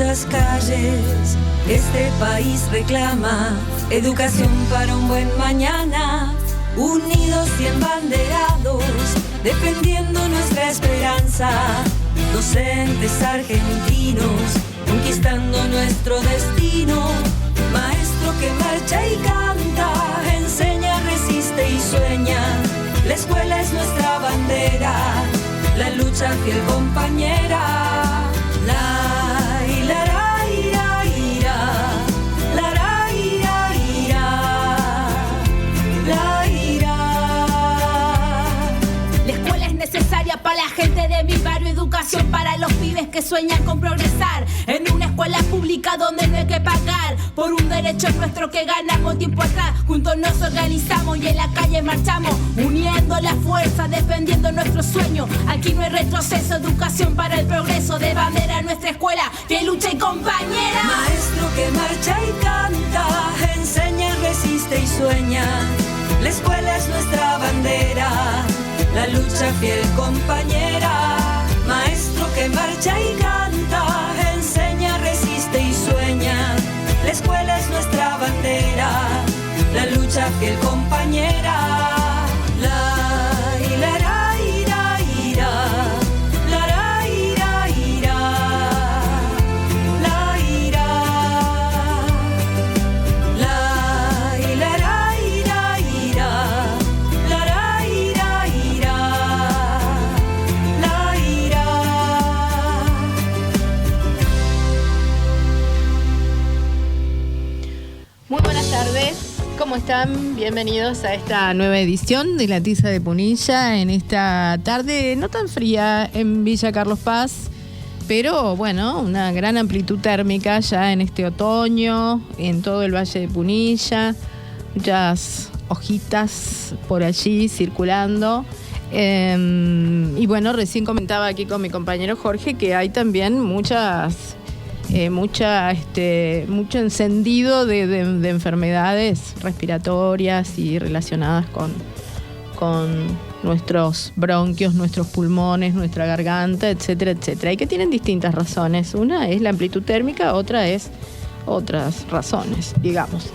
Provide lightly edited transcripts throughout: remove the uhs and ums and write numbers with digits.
nuestras calles. Este país reclama educación para un buen mañana. Unidos y embanderados, defendiendo nuestra esperanza. Docentes argentinos, conquistando nuestro destino. Maestro que marcha y canta, enseña, resiste y sueña. La escuela es nuestra bandera, la lucha fiel compañera. La ira, ira, ira, la ira, ira, la ira. La escuela es necesaria para la gente de mi barrio, educación para los pibes que sueñan con progresar. En una escuela pública donde no hay que pagar por un derecho nuestro que ganamos tiempo atrás. Juntos nos organizamos y en la calle marchamos, uniendo la fuerza, defendiendo nuestro sueño. Aquí no hay retroceso, educación para el progreso. De bandera nuestra escuela, que lucha y compañera. Maestro que marcha y canta, enseña, resiste y sueña. La escuela es nuestra bandera, la lucha fiel compañera. Maestro que marcha y canta, enseña, resiste y sueña. La escuela es nuestra bandera, la lucha fiel compañera. La ira, ira, ira, la ira, ira, la ira, la ira, ira, ira, la ira, ira, la ira. Muy buenas tardes, ¿cómo están? Bienvenidos a esta nueva edición de La Tiza de Punilla en esta tarde no tan fría en Villa Carlos Paz, pero bueno, una gran amplitud térmica ya en este otoño, en todo el Valle de Punilla, muchas hojitas por allí circulando. Y bueno, recién comentaba aquí con mi compañero Jorge que hay también mucho encendido de enfermedades respiratorias y relacionadas con nuestros bronquios, nuestros pulmones, nuestra garganta, etcétera, etcétera. Y que tienen distintas razones. Una es la amplitud térmica, otra es otras razones, digamos.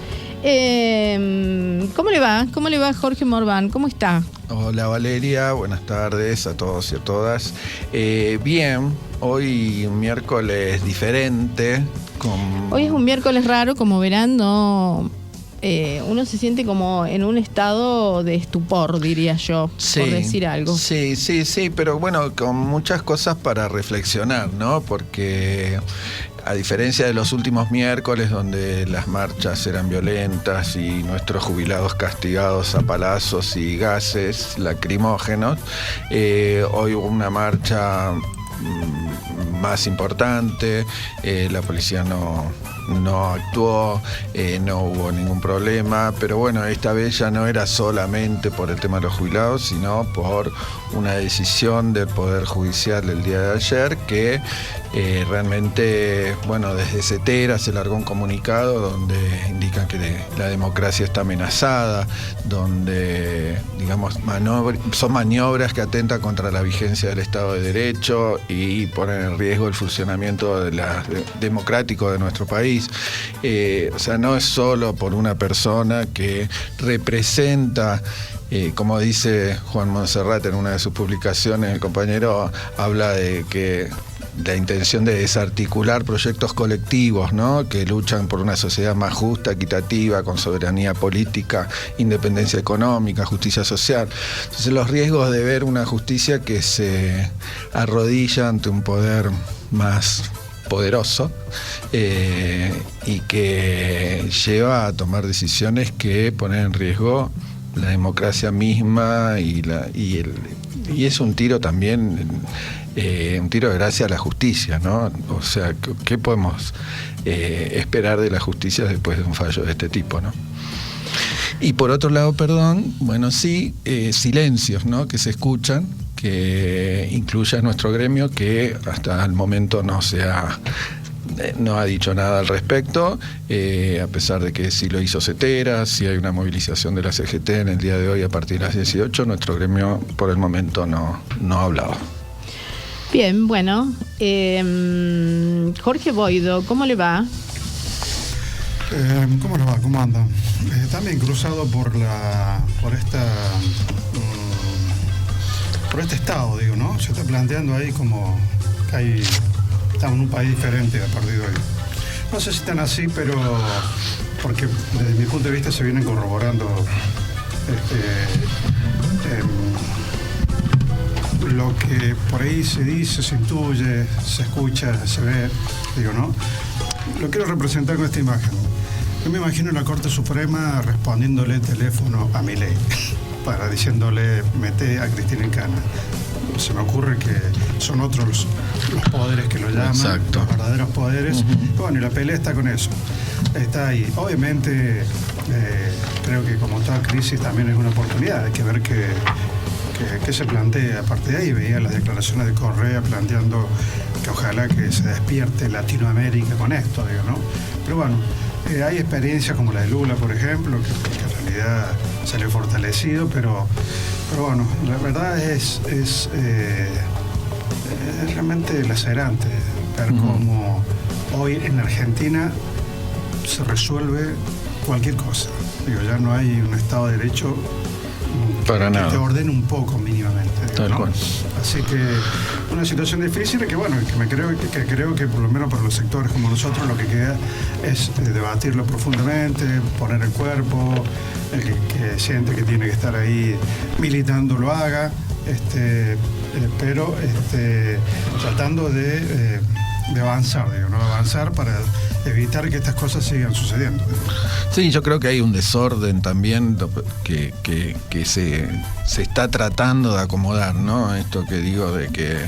¿Cómo le va? ¿Cómo le va Jorge Morván? ¿Cómo está? Hola Valeria, buenas tardes a todos y a todas. Bien, hoy un miércoles diferente. Hoy es un miércoles raro, como verán, no, uno se siente como en un estado de estupor, diría yo, sí, por decir algo. Sí, pero bueno, con muchas cosas para reflexionar, ¿no? Porque a diferencia de los últimos miércoles donde las marchas eran violentas y nuestros jubilados castigados a palazos y gases lacrimógenos, hoy hubo una marcha más importante, la policía no actuó, no hubo ningún problema, pero bueno, esta vez ya no era solamente por el tema de los jubilados, sino por una decisión del Poder Judicial el día de ayer que realmente, bueno, desde CETERA se largó un comunicado donde indican que la democracia está amenazada, donde, digamos, son maniobras que atentan contra la vigencia del Estado de Derecho y ponen en riesgo el funcionamiento democrático de nuestro país. O sea, no es solo por una persona que representa, como dice Juan Monserrat en una de sus publicaciones, el compañero habla de que la intención de desarticular proyectos colectivos, ¿no?, que luchan por una sociedad más justa, equitativa, con soberanía política, independencia económica, justicia social. Entonces los riesgos de ver una justicia que se arrodilla ante un poder más poderoso y que lleva a tomar decisiones que ponen en riesgo la democracia misma y es un tiro también, un tiro de gracia a la justicia, ¿no? O sea, ¿qué podemos esperar de la justicia después de un fallo de este tipo, ¿no? Y por otro lado, bueno, sí, silencios, ¿no?, que se escuchan, que incluye a nuestro gremio, que hasta el momento no ha dicho nada al respecto, a pesar de que sí lo hizo CETERA, sí hay una movilización de la CGT en el día de hoy a partir de las 18, nuestro gremio por el momento no ha hablado. Bien, bueno. Jorge Boido, ¿cómo le va? ¿Cómo le va? ¿Cómo anda? También cruzado por este estado, digo, ¿no? Se está planteando ahí como que estamos en un país diferente a partir de hoy. No sé si están así, pero porque desde mi punto de vista se vienen corroborando lo que por ahí se dice, se intuye, se escucha, se ve, digo, ¿no? Lo quiero representar con esta imagen. Yo me imagino la Corte Suprema respondiéndole teléfono a Milei, diciéndole mete a Cristina en cana. Se me ocurre que son otros los poderes que lo llaman, exacto, los verdaderos poderes. Uh-huh. Bueno, y la pelea está con eso. Está ahí. Obviamente, creo que como toda crisis también es una oportunidad. Hay que ver qué se plantea. Aparte de ahí, veía las declaraciones de Correa planteando que ojalá que se despierte Latinoamérica con esto, digo, ¿no? Pero bueno, hay experiencias como la de Lula, por ejemplo, que en realidad salió fortalecido, pero bueno, la verdad es realmente lacerante ver cómo hoy en Argentina se resuelve cualquier cosa. Digo, ya no hay un Estado de Derecho para que nada te ordene un poco mínimamente. Digo, tal cual. Así que una situación difícil que bueno, creo que por lo menos para los sectores como nosotros lo que queda es debatirlo profundamente, poner el cuerpo, el que siente que tiene que estar ahí militando lo haga, pero tratando de avanzar, digo, ¿no? Avanzar para evitar que estas cosas sigan sucediendo. Sí, yo creo que hay un desorden también que se está tratando de acomodar, ¿no? Esto que digo de que,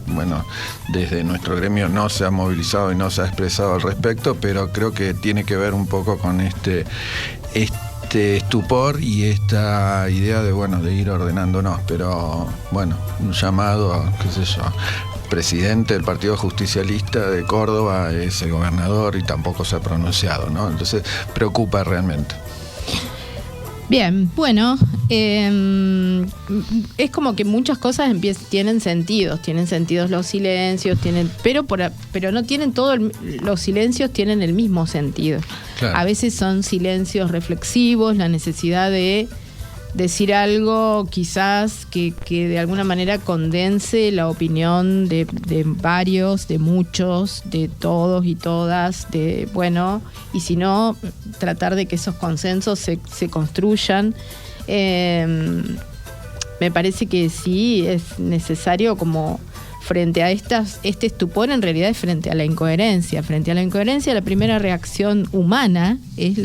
bueno, desde nuestro gremio no se ha movilizado y no se ha expresado al respecto, pero creo que tiene que ver un poco con este estupor y esta idea de ir ordenándonos, pero bueno, un llamado, qué sé yo, presidente del Partido Justicialista de Córdoba es el gobernador y tampoco se ha pronunciado, ¿no? Entonces preocupa realmente. Bien, bueno, es como que muchas cosas tienen sentidos los silencios, pero no tienen los silencios tienen el mismo sentido. Claro. A veces son silencios reflexivos, la necesidad de decir algo quizás que de alguna manera condense la opinión de varios, de muchos, de todos y todas, y si no, tratar de que esos consensos se construyan. Me parece que sí es necesario como frente a este estupor, en realidad es frente a la incoherencia. Frente a la incoherencia, la primera reacción humana es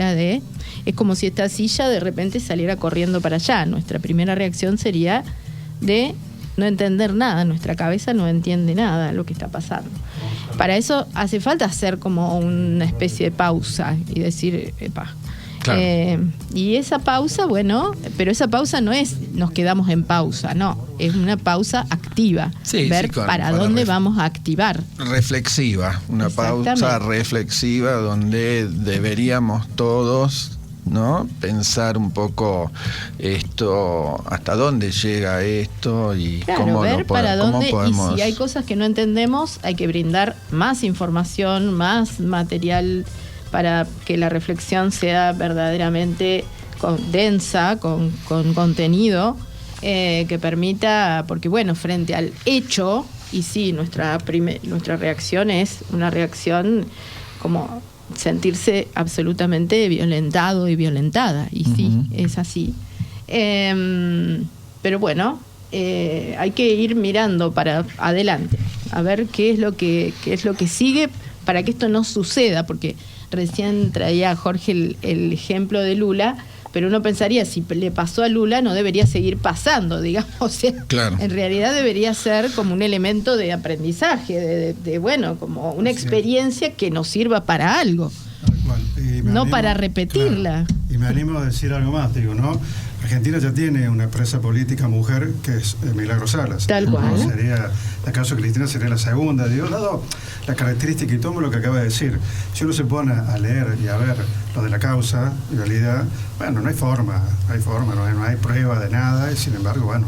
como si esta silla de repente saliera corriendo para allá. Nuestra primera reacción sería de no entender nada, nuestra cabeza no entiende nada de lo que está pasando. Para eso hace falta hacer como una especie de pausa y decir, epa. Claro. Y esa pausa, pero esa pausa no es nos quedamos en pausa, no, es una pausa activa, ver para dónde vamos a activar. Reflexiva, una pausa reflexiva donde deberíamos todos, ¿no?, pensar un poco esto, hasta dónde llega esto y cómo ver para dónde, podemos. Y si hay cosas que no entendemos, hay que brindar más información, más material para que la reflexión sea verdaderamente densa, con contenido, que permita, porque frente al hecho, y sí, nuestra reacción es una reacción como sentirse absolutamente violentado y violentada, y sí, es así. Pero hay que ir mirando para adelante, a ver qué es lo que sigue para que esto no suceda, porque recién traía Jorge el ejemplo de Lula, pero uno pensaría, si le pasó a Lula, no debería seguir pasando, digamos. O sea, claro. En realidad debería ser como un elemento de aprendizaje, como una experiencia que nos sirva para algo, no para repetirla. Claro. Y me animo a decir algo más, digo, ¿no? Argentina ya tiene una presa política mujer que es Milagro Salas. Tal cual. Sería, la caso de Cristina sería la segunda. Digo, dado la característica y todo lo que acaba de decir, si uno se pone a leer y a ver lo de la causa y realidad, no hay forma, no hay prueba de nada, y sin embargo, la Corte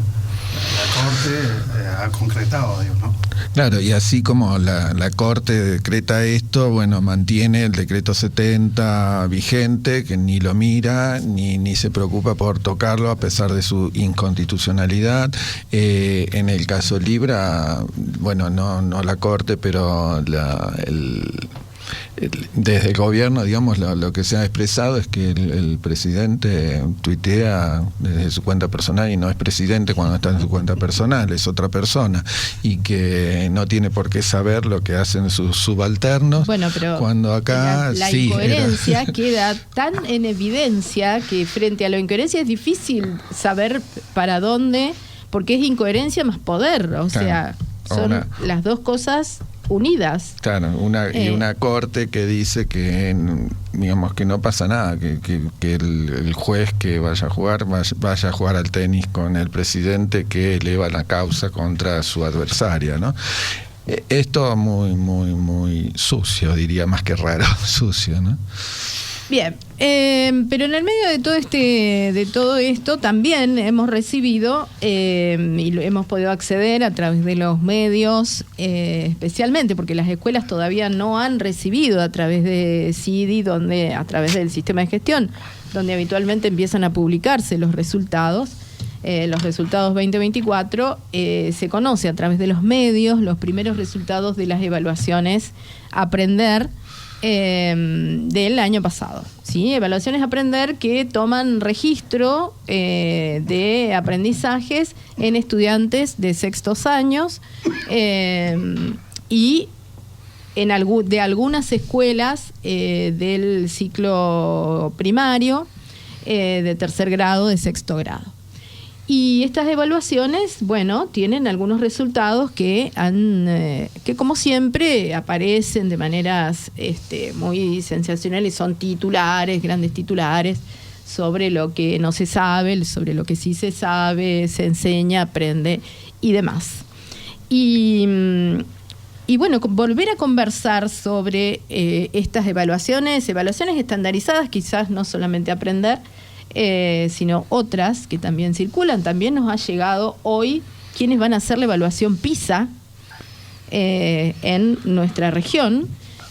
ha concretado, digo, ¿no? Claro, y así como la Corte decreta esto, bueno, mantiene el decreto 70 vigente, que ni lo mira, ni se preocupa por tocarlo a pesar de su inconstitucionalidad. En el caso Libra, bueno, no la Corte, pero desde el gobierno, digamos, lo que se ha expresado es que el presidente tuitea desde su cuenta personal y no es presidente cuando está en su cuenta personal, es otra persona, y que no tiene por qué saber lo que hacen sus subalternos. Bueno, pero cuando acá la sí, incoherencia queda tan en evidencia que frente a la incoherencia es difícil saber para dónde, porque es incoherencia más poder, o sea, son las dos cosas unidas. Claro, y una corte que dice que, digamos, que no pasa nada, que el juez que vaya a jugar al tenis con el presidente que eleva la causa contra su adversaria, ¿no? Esto muy, muy, muy sucio, diría, más que raro, sucio, ¿no? Bien, pero en el medio de todo esto también hemos recibido y hemos podido acceder a través de los medios, especialmente porque las escuelas todavía no han recibido a través de CIDI, a través del sistema de gestión, donde habitualmente empiezan a publicarse los resultados 2024, se conoce a través de los medios los primeros resultados de las evaluaciones Aprender del año pasado, ¿sí? Evaluaciones Aprender que toman registro de aprendizajes en estudiantes de sextos años y de algunas escuelas del ciclo primario, de tercer grado, de sexto grado. Y estas evaluaciones, bueno, tienen algunos resultados que como siempre aparecen de maneras muy sensacionales, son titulares, grandes titulares, sobre lo que no se sabe, sobre lo que sí se sabe, se enseña, aprende y demás. Y bueno, volver a conversar sobre estas evaluaciones estandarizadas, quizás no solamente Aprender, sino otras que también circulan. También nos ha llegado hoy quienes van a hacer la evaluación PISA en nuestra región,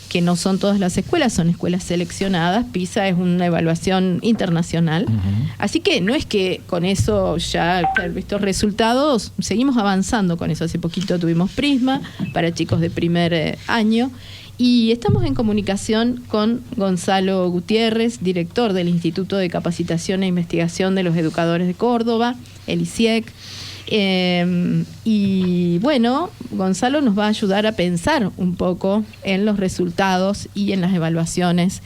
que no son todas las escuelas, son escuelas seleccionadas. PISA es una evaluación internacional. Uh-huh. Así que no es que con eso ya estos resultados, seguimos avanzando con eso. Hace poquito tuvimos Prisma para chicos de primer año. Y estamos en comunicación con Gonzalo Gutiérrez, director del Instituto de Capacitación e Investigación de los Educadores de Córdoba, el ICIEC. Y bueno, Gonzalo nos va a ayudar a pensar un poco en los resultados y en las evaluaciones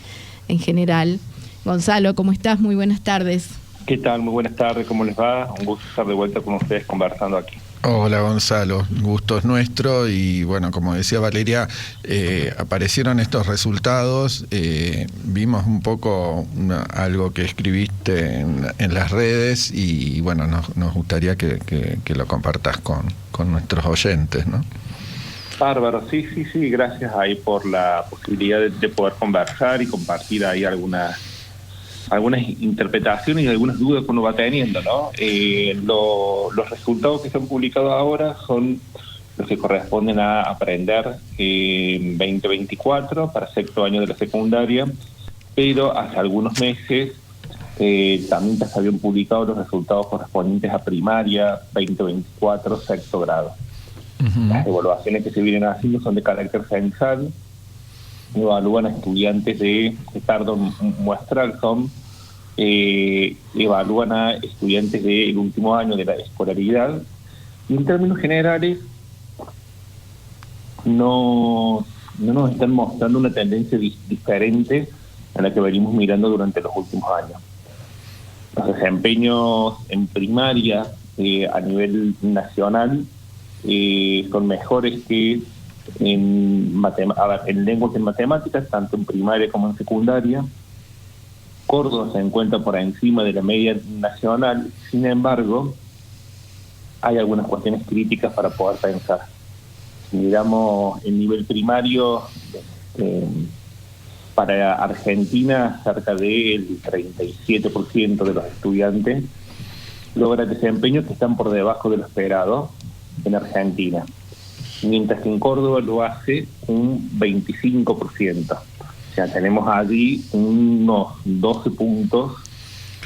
en general. Gonzalo, ¿cómo estás? Muy buenas tardes. ¿Qué tal? Muy buenas tardes, ¿cómo les va? Un gusto estar de vuelta con ustedes conversando aquí. Hola Gonzalo, gusto es nuestro y bueno, como decía Valeria, aparecieron estos resultados, vimos un poco algo que escribiste en las redes y bueno, nos gustaría que lo compartas con nuestros oyentes, ¿no? Bárbaro, sí, gracias ahí por la posibilidad de poder conversar y compartir ahí algunas interpretaciones y algunas dudas que uno va teniendo, ¿no? Los resultados que se han publicado ahora son los que corresponden a Aprender 2024 para sexto año de la secundaria, pero hace algunos meses también se habían publicado los resultados correspondientes a primaria 2024 sexto grado. Uh-huh. Las evaluaciones que se vienen haciendo son de carácter censal, evalúan a estudiantes muestral, evalúan a estudiantes del último año de la escolaridad y en términos generales no nos están mostrando una tendencia diferente a la que venimos mirando durante los últimos años. Los desempeños en primaria a nivel nacional son mejores que en lenguas y en matemáticas, tanto en primaria como en secundaria. Córdoba se encuentra por encima de la media nacional, sin embargo, hay algunas cuestiones críticas para poder pensar. Si miramos el nivel primario, para Argentina, cerca del 37% de los estudiantes logran desempeños que están por debajo de lo esperado en Argentina. mientras que en Córdoba lo hace un 25%. O sea, tenemos allí unos 12 puntos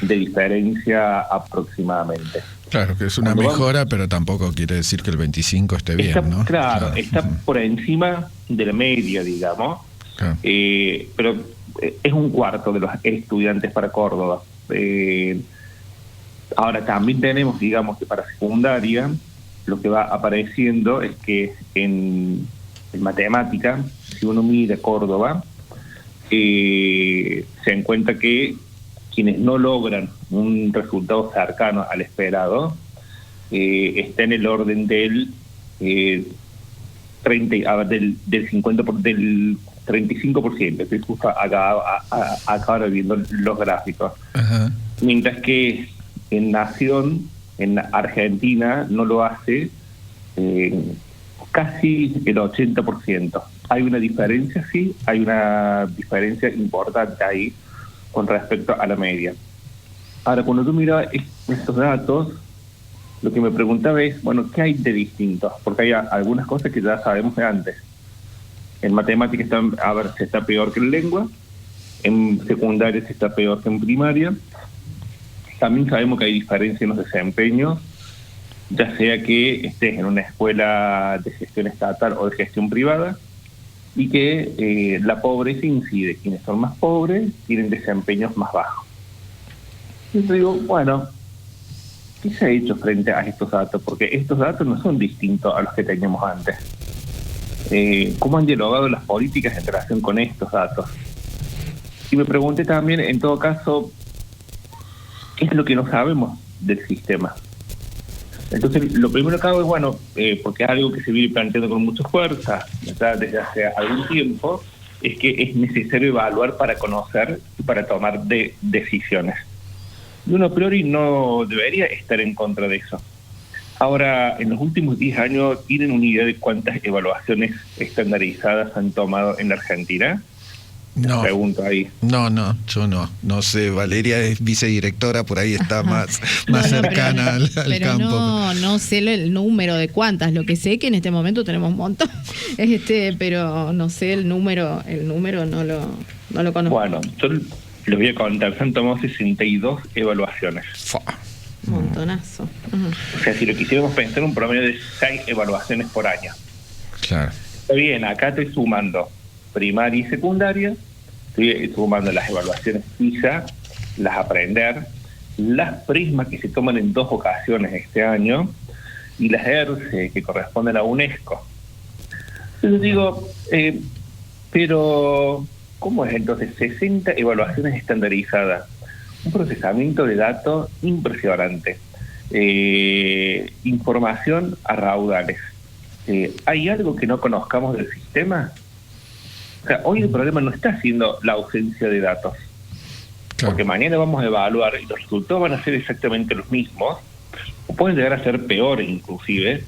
de diferencia aproximadamente. Claro, que es una mejora, pero tampoco quiere decir que el 25 esté bien, ¿no? Claro, está por encima de la media, digamos. Claro. Pero es un cuarto de los estudiantes para Córdoba. Ahora también tenemos, digamos, que para secundaria lo que va apareciendo es que en matemática, si uno mira Córdoba, se encuentra que quienes no logran un resultado cercano al esperado está en el orden del 35%. Estoy justo acá ahora viendo los gráficos. Ajá. Mientras que en Nación, en Argentina, no lo hace casi el 80%. Hay una diferencia, sí, hay una diferencia importante ahí con respecto a la media. Ahora, cuando tú miras estos datos, lo que me preguntaba es, bueno, ¿qué hay de distinto? Porque hay algunas cosas que ya sabemos de antes. En matemáticas se está peor que en lengua, en secundaria se está peor que en primaria. También sabemos que hay diferencia en los desempeños, ya sea que estés en una escuela de gestión estatal o de gestión privada, y que la pobreza incide. Quienes son más pobres tienen desempeños más bajos. Yo digo, bueno, ¿qué se ha hecho frente a estos datos? Porque estos datos no son distintos a los que teníamos antes. ¿Cómo han dialogado las políticas en relación con estos datos? Y me pregunté también, en todo caso, ¿qué es lo que no sabemos del sistema? Entonces, lo primero que hago es, bueno, porque es algo que se viene planteando con mucha fuerza, ¿verdad?, desde hace algún tiempo, es que es necesario evaluar para conocer y para tomar decisiones. Y uno a priori no debería estar en contra de eso. Ahora, en los últimos 10 años, ¿tienen una idea de cuántas evaluaciones estandarizadas han tomado en la Argentina? No. Pregunto ahí. No, yo no. No sé, Valeria es vicedirectora, por ahí está más cercana al campo. No sé el número de cuántas. Lo que sé que en este momento tenemos un montón. Pero no sé el número no lo conozco. Bueno, yo les voy a contar. Se han tomado 62 evaluaciones. Montonazo. O sea, si lo quisiéramos pensar, un promedio de 6 evaluaciones por año. Claro. Está bien, acá estoy sumando primaria y secundaria, estoy sumando las evaluaciones PISA, las Aprender, las Prisma que se toman en 2 ocasiones este año, y las ERCE que corresponden a UNESCO. Entonces digo, pero ¿cómo es entonces? 60 evaluaciones estandarizadas, un procesamiento de datos impresionante, información a raudales. ¿Hay algo que no conozcamos del sistema? O sea, hoy el problema no está siendo la ausencia de datos, porque mañana vamos a evaluar y los resultados van a ser exactamente los mismos, o pueden llegar a ser peores inclusive,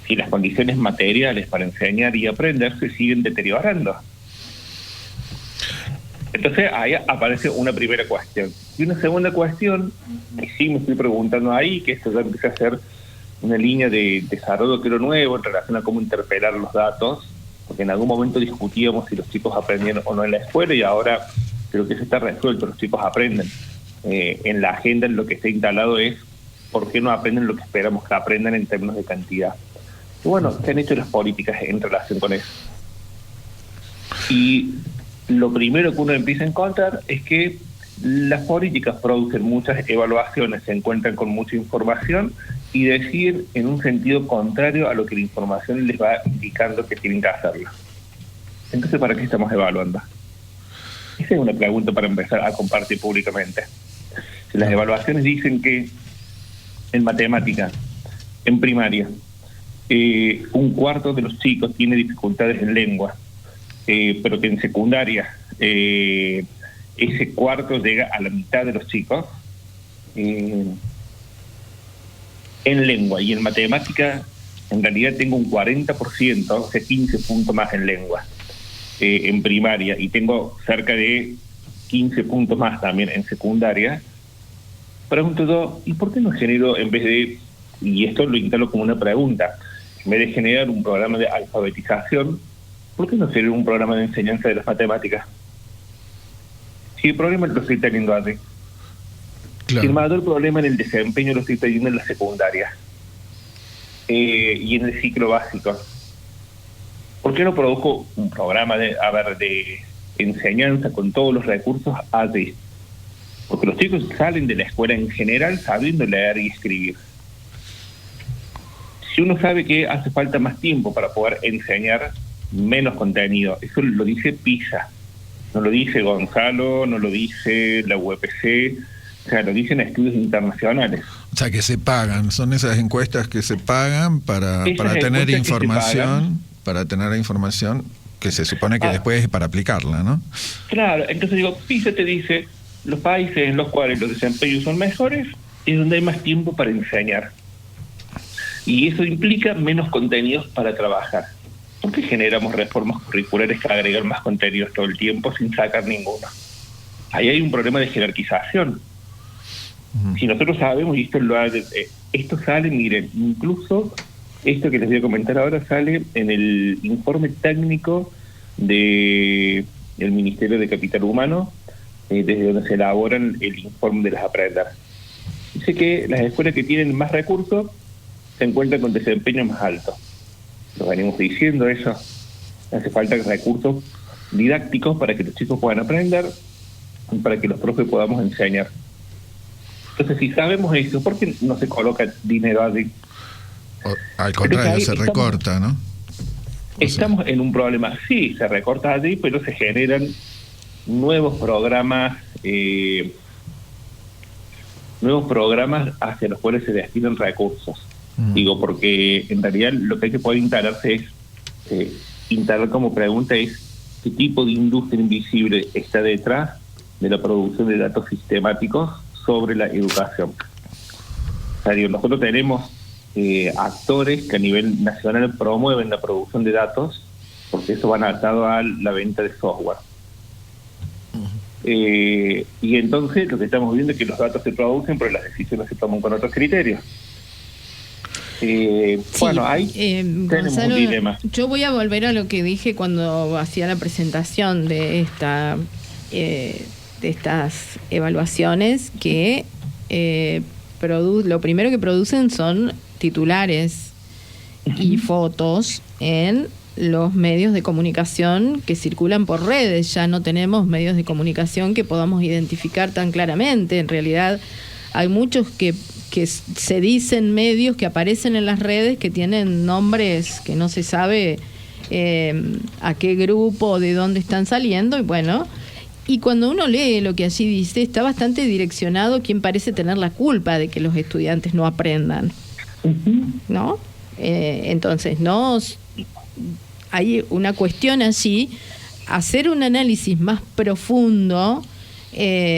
si las condiciones materiales para enseñar y aprender se siguen deteriorando. Entonces ahí aparece una primera cuestión. Y una segunda cuestión, que sí me estoy preguntando ahí, que esto ya empieza a ser una línea de desarrollo creo nuevo en relación a cómo interpelar los datos, porque en algún momento discutíamos si los chicos aprendían o no en la escuela, y ahora creo que eso está resuelto, los chicos aprenden. En la agenda lo que está instalado es por qué no aprenden lo que esperamos que aprendan en términos de cantidad. Y bueno, se han hecho las políticas en relación con eso. Y lo primero que uno empieza a encontrar es que las políticas producen muchas evaluaciones, se encuentran con mucha información y deciden en un sentido contrario a lo que la información les va indicando que tienen que hacerlo. Entonces, ¿para qué estamos evaluando? Esa es una pregunta para empezar a compartir públicamente. Si las evaluaciones dicen que en matemática, en primaria, un cuarto de los chicos tiene dificultades en lengua, pero que en secundaria ese cuarto llega a la mitad de los chicos, en lengua y en matemática en realidad tengo un 40%, o sea 15 puntos más en lengua en primaria, y tengo cerca de 15 puntos más también en secundaria. Pregunto yo, ¿y por qué no genero, en vez de, y esto lo instalo como una pregunta, en vez de generar un programa de alfabetización, ¿por qué no sería un programa de enseñanza de las matemáticas? Si el problema lo estoy teniendo allí. Claro. Si el mayor problema en el desempeño lo estoy teniendo en la secundaria y en el ciclo básico, ¿por qué no produzco un programa de enseñanza con todos los recursos allí? Porque los chicos salen de la escuela en general sabiendo leer y escribir. Si uno sabe que hace falta más tiempo para poder enseñar menos contenido, eso lo dice PISA, no lo dice Gonzalo, no lo dice la UPC, o sea, lo dicen estudios internacionales. O sea, que se pagan, son esas encuestas que se pagan para tener información, para tener información que se supone que después es para aplicarla, ¿no? Claro, entonces digo, PISA te dice, los países en los cuales los desempeños son mejores es donde hay más tiempo para enseñar. Y eso implica menos contenidos para trabajar. ¿Por qué generamos reformas curriculares que agregan más contenidos todo el tiempo sin sacar ninguno? Ahí hay un problema de jerarquización. Si nosotros sabemos, y esto sale, miren, incluso esto que les voy a comentar ahora sale en el informe técnico del Ministerio de Capital Humano, desde donde se elaboran el informe de las aprendas. Dice que las escuelas que tienen más recursos se encuentran con desempeño más alto. Lo venimos diciendo eso. Hace falta recursos didácticos para que los chicos puedan aprender, para que los profes podamos enseñar. Entonces, si sabemos eso, ¿por qué no se coloca dinero allí? Al contrario, se recorta, ¿no? Estamos en un problema. Sí, se recorta allí, pero se generan nuevos programas hacia los cuales se destinan recursos. Digo, porque en realidad lo que hay que poder instalarse es, instalar como pregunta es qué tipo de industria invisible está detrás de la producción de datos sistemáticos sobre la educación. O sea, digo, nosotros tenemos actores que a nivel nacional promueven la producción de datos, porque eso va atado a la venta de software. Y entonces lo que estamos viendo es que los datos se producen, pero las decisiones se toman con otros criterios. Bueno, ahí tenemos Gonzalo, un dilema. Yo voy a volver a lo que dije cuando hacía la presentación de estas evaluaciones, que lo primero que producen son titulares y fotos en los medios de comunicación que circulan por redes. Ya no tenemos medios de comunicación que podamos identificar tan claramente. En realidad hay muchos que se dicen medios que aparecen en las redes que tienen nombres que no se sabe a qué grupo, de dónde están saliendo, y bueno, y cuando uno lee lo que allí dice, está bastante direccionado quién parece tener la culpa de que los estudiantes no aprendan, ¿no? Entonces, no hay una cuestión allí, hacer un análisis más profundo,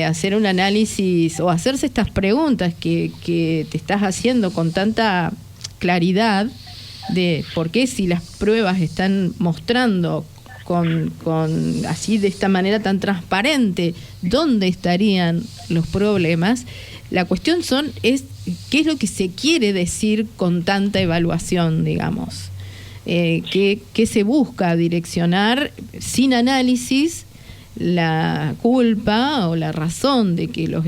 hacer un análisis o hacerse estas preguntas que te estás haciendo con tanta claridad de por qué, si las pruebas están mostrando con así, de esta manera tan transparente, dónde estarían los problemas. La cuestión es qué es lo que se quiere decir con tanta evaluación, digamos, qué se busca direccionar sin análisis la culpa o la razón de que los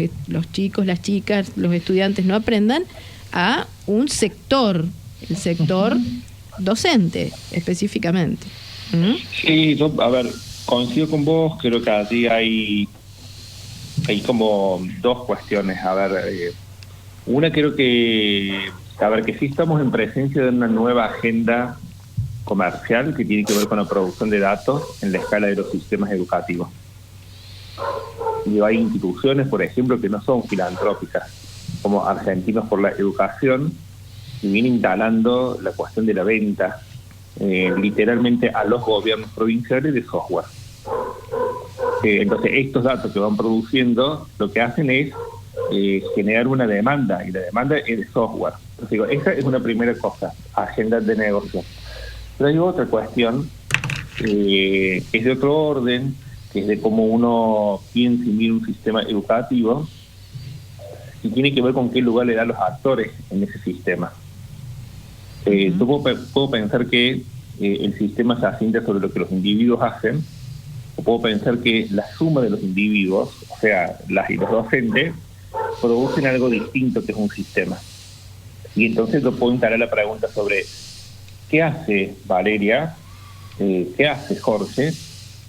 chicos, las chicas, los estudiantes no aprendan, a un sector, el sector docente específicamente. Sí, yo, coincido con vos, creo que allí hay como dos cuestiones. Una, creo que sí estamos en presencia de una nueva agenda comercial que tiene que ver con la producción de datos en la escala de los sistemas educativos. Y hay instituciones, por ejemplo, que no son filantrópicas, como Argentinos por la Educación, y vienen instalando la cuestión de la venta literalmente a los gobiernos provinciales de software. Entonces, estos datos que van produciendo lo que hacen es generar una demanda, y la demanda es de software. Entonces, digo, esa es una primera cosa, agenda de negocio. Pero hay otra cuestión, es de otro orden, que es de cómo uno piensa y mira un sistema educativo, y tiene que ver con qué lugar le dan los actores en ese sistema. Yo puedo pensar que el sistema se asienta sobre lo que los individuos hacen, o puedo pensar que la suma de los individuos, o sea, las y los docentes, producen algo distinto que es un sistema. Y entonces yo puedo instalar la pregunta sobre ¿qué hace Valeria? ¿Qué hace Jorge?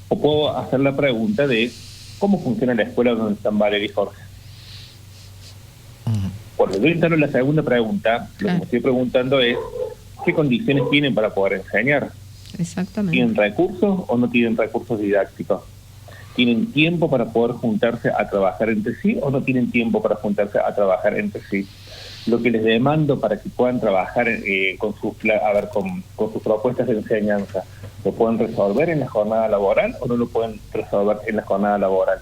O puedo hacer la pregunta de ¿cómo funciona la escuela donde están Valeria y Jorge? Cuando yo instalo la segunda pregunta, lo que me estoy preguntando es ¿qué condiciones tienen para poder enseñar? Exactamente. ¿Tienen recursos o no tienen recursos didácticos? ¿Tienen tiempo para poder juntarse a trabajar entre sí o no tienen tiempo para juntarse a trabajar entre sí? Lo que les demando para que puedan trabajar con sus propuestas de enseñanza, ¿lo pueden resolver en la jornada laboral o no lo pueden resolver en la jornada laboral?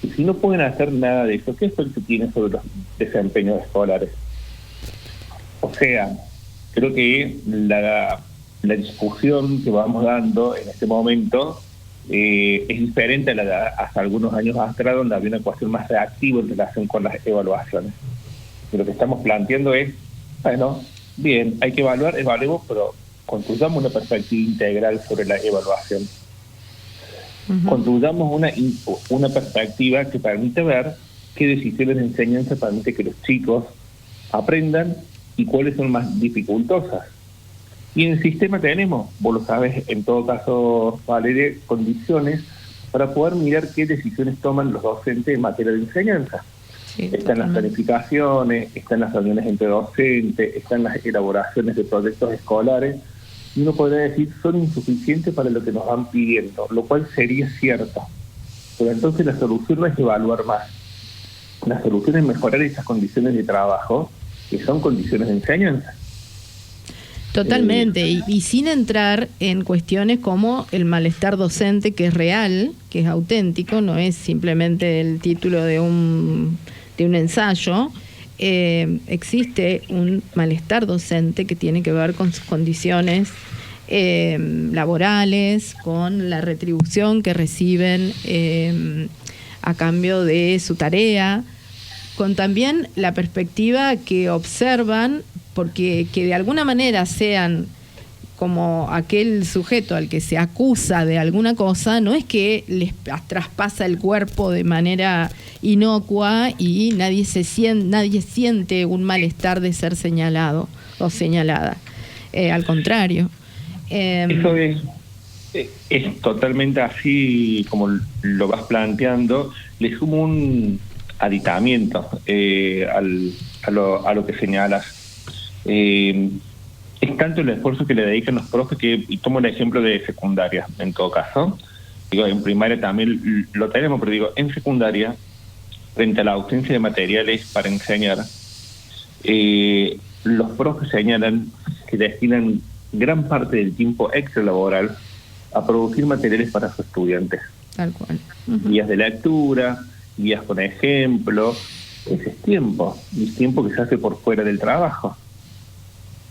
Y si no pueden hacer nada de eso, ¿qué efecto tiene sobre los desempeños escolares? O sea, creo que la discusión que vamos dando en este momento es diferente a la de hace algunos años atrás, donde había una cuestión más reactiva en relación con las evaluaciones. Y lo que estamos planteando es, bueno, bien, hay que evaluemos, pero construyamos una perspectiva integral sobre la evaluación. Construyamos una perspectiva que permite ver qué decisiones de enseñanza permite que los chicos aprendan y cuáles son más dificultosas. Y en el sistema tenemos, vos lo sabes, en todo caso, Valeria, condiciones para poder mirar qué decisiones toman los docentes en materia de enseñanza. Sí, están las planificaciones, están las reuniones entre docentes, están las elaboraciones de proyectos escolares, y uno podría decir son insuficientes para lo que nos van pidiendo, lo cual sería cierto. Pero entonces la solución no es evaluar más. La solución es mejorar esas condiciones de trabajo, que son condiciones de enseñanza. Totalmente, y sin entrar en cuestiones como el malestar docente, que es real, que es auténtico, no es simplemente el título de un ensayo. Existe un malestar docente que tiene que ver con sus condiciones laborales, con la retribución que reciben a cambio de su tarea, con también la perspectiva que observan, porque que de alguna manera sean como aquel sujeto al que se acusa de alguna cosa, no es que les traspasa el cuerpo de manera inocua y nadie siente un malestar de ser señalado o señalada. Al contrario. Eso es totalmente así como lo vas planteando. Le sumo un aditamiento a lo que señalas. Es tanto el esfuerzo que le dedican los profes y tomo el ejemplo de secundaria, en todo caso. Digo, en primaria también lo tenemos, pero digo, en secundaria, frente a la ausencia de materiales para enseñar, los profes señalan que destinan gran parte del tiempo extralaboral a producir materiales para sus estudiantes. Tal cual. Guías de lectura, guías con ejemplo. Ese es tiempo, y es tiempo que se hace por fuera del trabajo.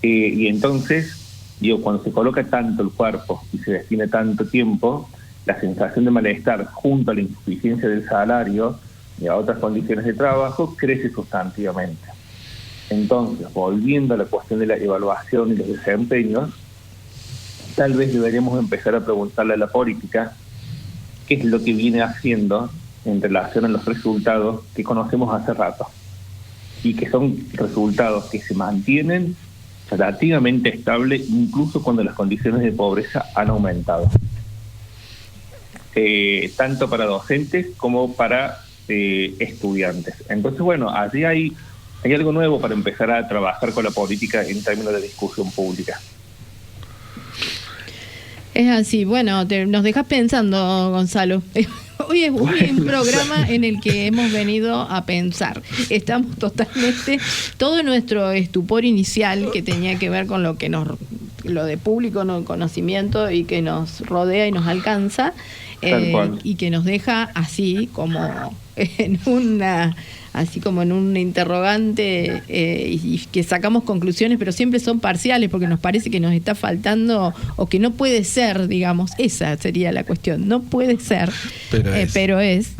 Y entonces, digo, cuando se coloca tanto el cuerpo y se destina tanto tiempo, la sensación de malestar junto a la insuficiencia del salario y a otras condiciones de trabajo crece sustantivamente. Entonces, volviendo a la cuestión de la evaluación y los desempeños, tal vez deberíamos empezar a preguntarle a la política qué es lo que viene haciendo en relación a los resultados que conocemos hace rato y que son resultados que se mantienen relativamente estable incluso cuando las condiciones de pobreza han aumentado, tanto para docentes como para estudiantes. Entonces, bueno, allí hay algo nuevo para empezar a trabajar con la política en términos de discusión pública. Es así. Bueno, nos dejas pensando, Gonzalo. Hoy es un programa en el que hemos venido a pensar. Estamos totalmente, todo nuestro estupor inicial que tenía que ver con lo de público, no conocimiento y que nos rodea y nos alcanza, y que nos deja así como en un interrogante, y que sacamos conclusiones, pero siempre son parciales porque nos parece que nos está faltando o que no puede ser, digamos, esa sería la cuestión, no puede ser, pero es.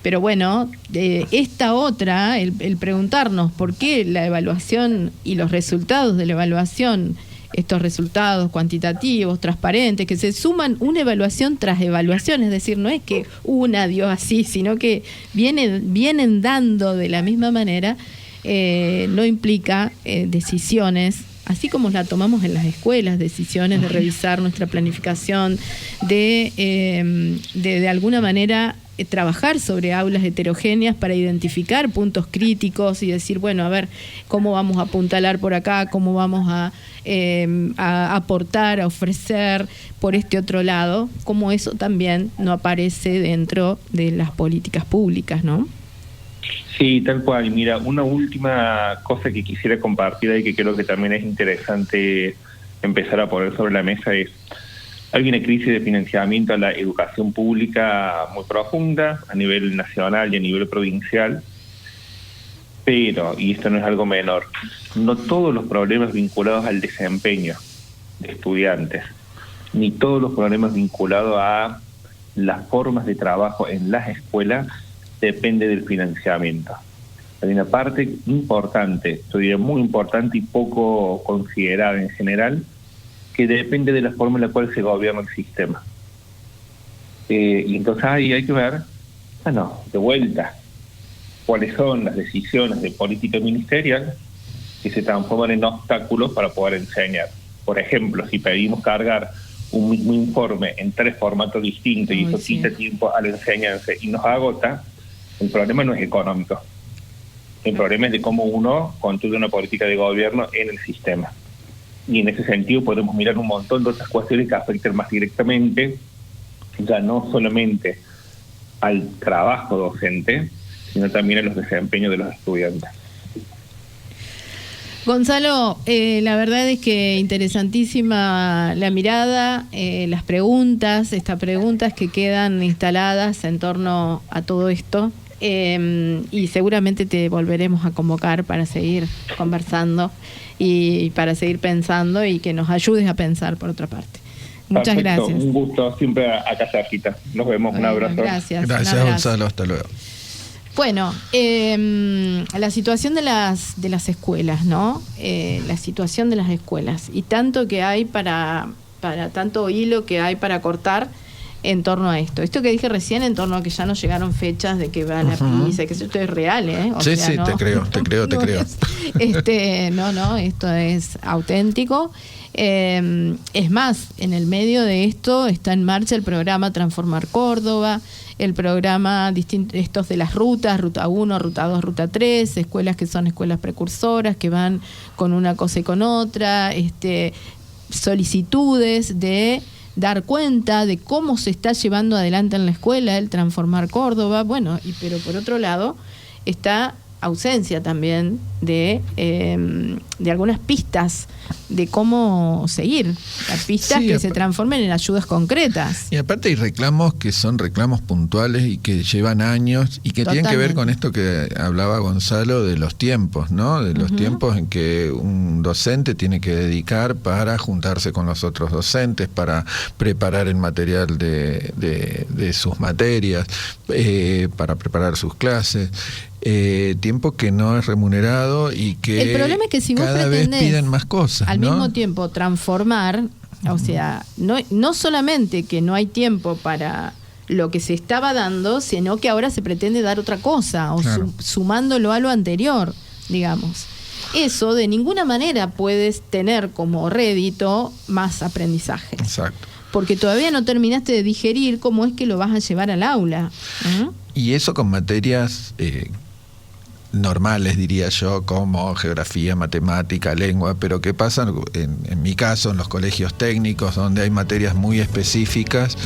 Pero bueno, esta otra, el preguntarnos por qué la evaluación y los resultados de la evaluación, estos resultados cuantitativos, transparentes, que se suman una evaluación tras evaluación, es decir, no es que una dio así, sino que vienen dando de la misma manera, no implica decisiones, así como la tomamos en las escuelas, decisiones de revisar nuestra planificación, de alguna manera trabajar sobre aulas heterogéneas para identificar puntos críticos y decir, bueno, a ver, cómo vamos a apuntalar por acá, cómo vamos a aportar, a ofrecer por este otro lado, como eso también no aparece dentro de las políticas públicas, ¿no? Sí, tal cual. Mira, una última cosa que quisiera compartir y que creo que también es interesante empezar a poner sobre la mesa es: hay una crisis de financiamiento a la educación pública muy profunda a nivel nacional y a nivel provincial, pero, y esto no es algo menor, no todos los problemas vinculados al desempeño de estudiantes, ni todos los problemas vinculados a las formas de trabajo en las escuelas depende del financiamiento. Hay una parte importante, yo diría muy importante y poco considerada en general, que depende de la forma en la cual se gobierna el sistema. Y entonces ahí hay que ver, de vuelta, cuáles son las decisiones de política ministerial que se transforman en obstáculos para poder enseñar. Por ejemplo, si pedimos cargar un mismo informe en 3 formatos distintos y eso quita tiempo a la enseñanza y nos agota, el problema no es económico. El problema es de cómo uno construye una política de gobierno en el sistema. Y en ese sentido podemos mirar un montón de otras cuestiones que afectan más directamente, ya no solamente al trabajo docente, sino también a los desempeños de los estudiantes. Gonzalo, la verdad es que interesantísima la mirada, las preguntas, estas preguntas que quedan instaladas en torno a todo esto. Y seguramente te volveremos a convocar para seguir conversando y para seguir pensando y que nos ayudes a pensar por otra parte. Muchas Perfecto. gracias. Un gusto, siempre acá cerquita. Nos vemos, un abrazo. Gracias. Gracias, un abrazo. Gonzalo, hasta luego. Bueno, la situación de las escuelas, ¿no? La situación de las escuelas y tanto que hay para tanto hilo que hay para cortar en torno a esto. Esto que dije recién en torno a que ya nos llegaron fechas de que va la PISA, que esto es real, ¿eh? Sí, no, te creo. No, esto es auténtico. Es más, en el medio de esto está en marcha el programa Transformar Córdoba, el programa estos de las rutas, Ruta 1, Ruta 2, Ruta 3, escuelas que son escuelas precursoras, que van con una cosa y con otra, solicitudes de dar cuenta de cómo se está llevando adelante en la escuela el Transformar Córdoba, pero por otro lado está ausencia también de algunas pistas de cómo seguir, las pistas que se transformen en ayudas concretas. Y aparte hay reclamos que son reclamos puntuales y que llevan años y que tienen que ver con esto que hablaba Gonzalo de los tiempos, ¿no? De los tiempos en que un docente tiene que dedicar para juntarse con los otros docentes, para preparar el material de sus materias, para preparar sus clases. Tiempo que no es remunerado y que el problema es que si cada vez piden más cosas, al ¿no? mismo tiempo transformar, o sea, no solamente que no hay tiempo para lo que se estaba dando, sino que ahora se pretende dar otra cosa, o sumándolo a lo anterior, digamos. Eso de ninguna manera puedes tener como rédito más aprendizaje. Exacto. Porque todavía no terminaste de digerir cómo es que lo vas a llevar al aula. Y eso con materias normales, diría yo, como geografía, matemática, lengua, pero ¿qué pasa en mi caso en los colegios técnicos, donde hay materias muy específicas,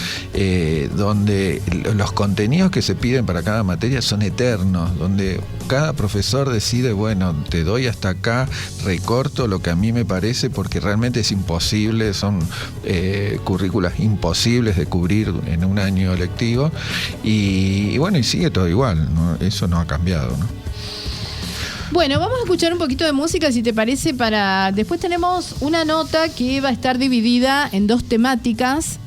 donde los contenidos que se piden para cada materia son eternos, donde cada profesor decide, bueno, te doy hasta acá, recorto lo que a mí me parece, porque realmente es imposible, son currículas imposibles de cubrir en un año lectivo, y bueno, y sigue todo igual, ¿no? Eso no ha cambiado, ¿no? Bueno, vamos a escuchar un poquito de música, si te parece, después tenemos una nota que va a estar dividida en 2 temáticas.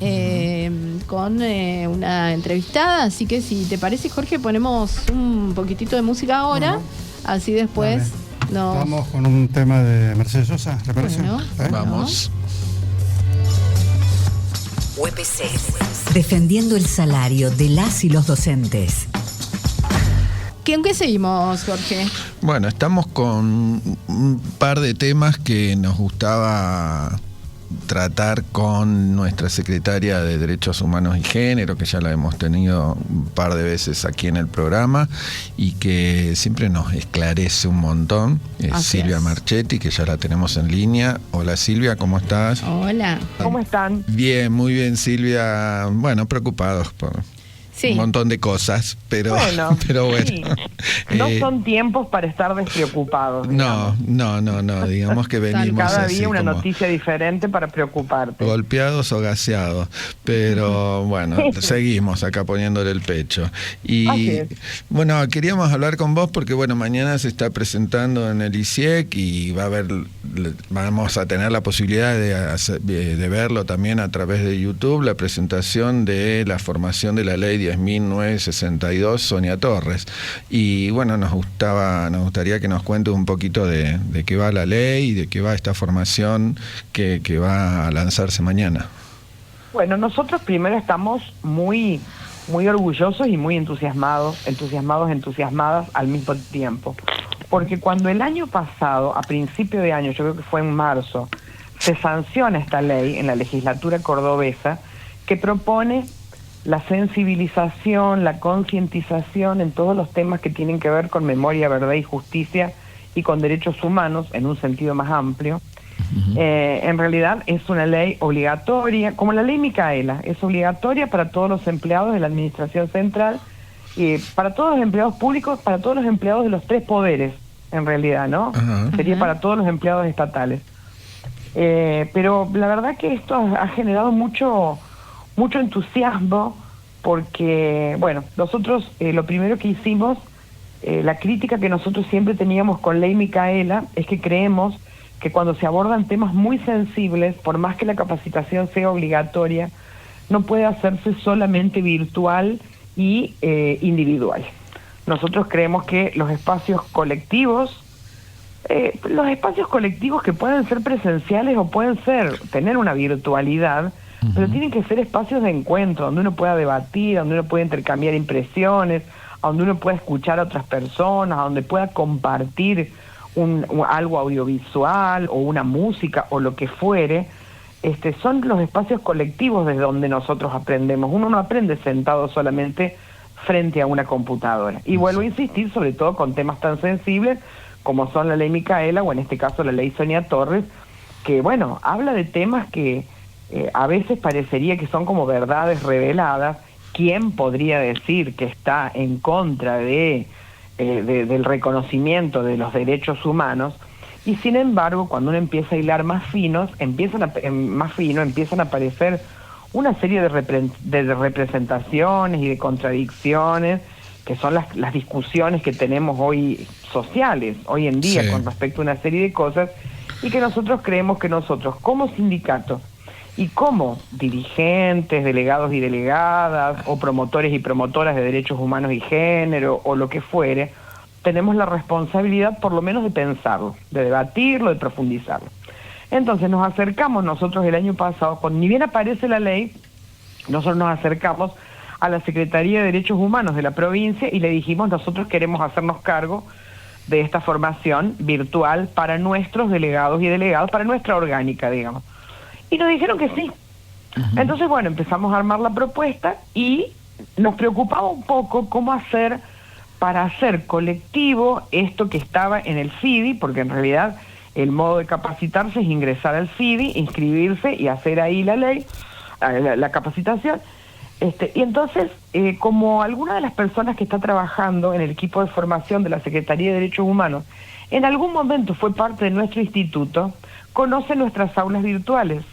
con una entrevistada, así que si te parece, Jorge, ponemos un poquitito de música ahora, así después nos... Vamos con un tema de Mercedes Sosa, ¿le parece? Bueno, Vamos. UPC, defendiendo el salario de las y los docentes. ¿En qué seguimos, Jorge? Bueno, estamos con un par de temas que nos gustaba tratar con nuestra secretaria de Derechos Humanos y Género, que ya la hemos tenido un par de veces aquí en el programa y que siempre nos esclarece un montón. Silvia Marchetti, que ya la tenemos en línea. Hola Silvia, ¿cómo estás? Hola. ¿Cómo están? Bien, muy bien Silvia. Bueno, preocupados por un montón de cosas, pero bueno. Sí. No son tiempos para estar despreocupados. No, digamos que venimos cada así día una como noticia diferente para preocuparte. Golpeados o gaseados, pero bueno, seguimos acá poniéndole el pecho. Y bueno, queríamos hablar con vos porque bueno, mañana se está presentando en el ISIEC y vamos a tener la posibilidad de verlo también a través de YouTube, la presentación de la formación de la ley 10.962, Sonia Torres. Y bueno, nos gustaría que nos cuente un poquito de qué va la ley y de qué va esta formación que va a lanzarse mañana. Bueno, nosotros primero estamos muy orgullosos y muy entusiasmadas al mismo tiempo. Porque cuando el año pasado, a principio de año, yo creo que fue en marzo, se sanciona esta ley en la legislatura cordobesa que propone la sensibilización, la concientización en todos los temas que tienen que ver con memoria, verdad y justicia y con derechos humanos en un sentido más amplio. En realidad es una ley obligatoria, como la ley Micaela, es obligatoria para todos los empleados de la Administración Central, para todos los empleados públicos, para todos los empleados de los tres poderes, en realidad, ¿no? Sería para todos los empleados estatales. Pero la verdad que esto ha generado mucho entusiasmo porque, bueno, nosotros lo primero que hicimos, la crítica que nosotros siempre teníamos con ley Micaela es que creemos que cuando se abordan temas muy sensibles, por más que la capacitación sea obligatoria, no puede hacerse solamente virtual y individual. Nosotros creemos que los espacios colectivos que pueden ser presenciales o pueden tener una virtualidad, pero tienen que ser espacios de encuentro, donde uno pueda debatir, donde uno pueda intercambiar impresiones, donde uno pueda escuchar a otras personas, donde pueda compartir algo audiovisual o una música o lo que fuere. Son los espacios colectivos desde donde nosotros aprendemos. Uno no aprende sentado solamente frente a una computadora. Y vuelvo a insistir, sobre todo con temas tan sensibles como son la ley Micaela o en este caso la ley Sonia Torres, que bueno, habla de temas que a veces parecería que son como verdades reveladas. ¿Quién podría decir que está en contra del reconocimiento de los derechos humanos? Y sin embargo, cuando uno empieza a hilar más fino, empiezan a aparecer una serie de representaciones y de contradicciones, que son las discusiones que tenemos hoy sociales, hoy en día, con respecto a una serie de cosas, y que nosotros creemos que nosotros, como sindicato, y como dirigentes, delegados y delegadas, o promotores y promotoras de derechos humanos y género, o lo que fuere, tenemos la responsabilidad por lo menos de pensarlo, de debatirlo, de profundizarlo. Entonces nos acercamos nosotros el año pasado, ni bien aparece la ley, nosotros nos acercamos a la Secretaría de Derechos Humanos de la provincia y le dijimos, nosotros queremos hacernos cargo de esta formación virtual para nuestros delegados y delegadas, para nuestra orgánica, digamos. Y nos dijeron que sí. Entonces, bueno, empezamos a armar la propuesta y nos preocupaba un poco cómo hacer para hacer colectivo esto que estaba en el FIDI, porque en realidad el modo de capacitarse es ingresar al FIDI, inscribirse y hacer ahí la ley, la capacitación. Y entonces, como alguna de las personas que está trabajando en el equipo de formación de la Secretaría de Derechos Humanos, en algún momento fue parte de nuestro instituto, conoce nuestras aulas virtuales.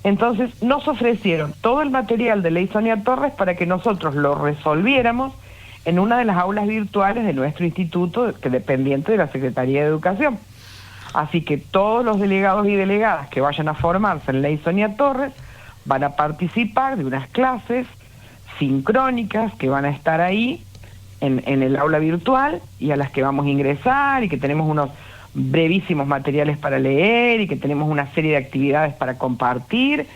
Entonces nos ofrecieron todo el material de ley Sonia Torres para que nosotros lo resolviéramos en una de las aulas virtuales de nuestro instituto, que dependiente de la Secretaría de Educación. Así que todos los delegados y delegadas que vayan a formarse en ley Sonia Torres van a participar de unas clases sincrónicas que van a estar ahí en el aula virtual y a las que vamos a ingresar y que tenemos unos brevísimos materiales para leer y que tenemos una serie de actividades para compartir.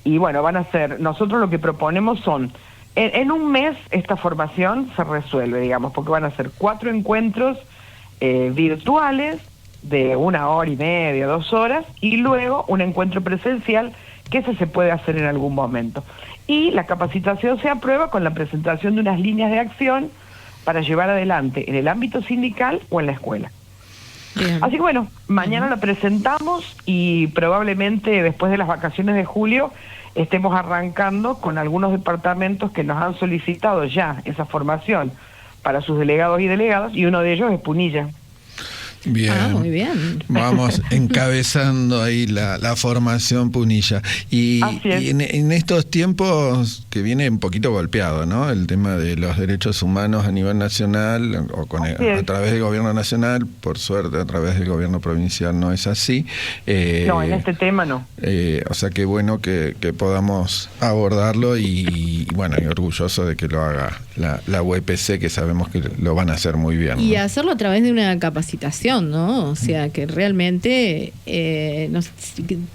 Y bueno, van a ser, nosotros lo que proponemos son, en un mes esta formación se resuelve, digamos, porque van a ser 4 encuentros virtuales de 1 hora y media, 2 horas, y luego un encuentro presencial, que ese se puede hacer en algún momento. Y la capacitación se aprueba con la presentación de unas líneas de acción para llevar adelante en el ámbito sindical o en la escuela. Bien. Así que bueno, mañana la presentamos y probablemente después de las vacaciones de julio estemos arrancando con algunos departamentos que nos han solicitado ya esa formación para sus delegados y delegadas, y uno de ellos es Punilla. Bien. Muy bien. Vamos encabezando ahí la formación Punilla. Y en estos tiempos que viene un poquito golpeado, ¿no? El tema de los derechos humanos a nivel nacional, o a través del gobierno nacional, por suerte a través del gobierno provincial no es así. No, en este tema no. O sea, qué bueno que podamos abordarlo y bueno, y orgulloso de que lo haga la UPC, que sabemos que lo van a hacer muy bien, ¿no? Y hacerlo a través de una capacitación, ¿no? O sea, que realmente que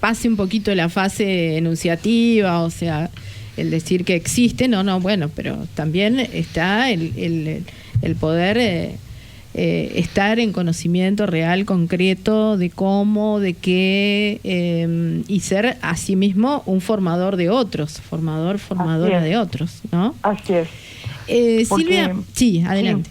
pase un poquito la fase enunciativa, o sea, el decir que existe, bueno, pero también está el poder estar en conocimiento real, concreto, de cómo, de qué, y ser asimismo un formador de otros, formadora de otros, ¿no? Así es. Silvia, sí, adelante.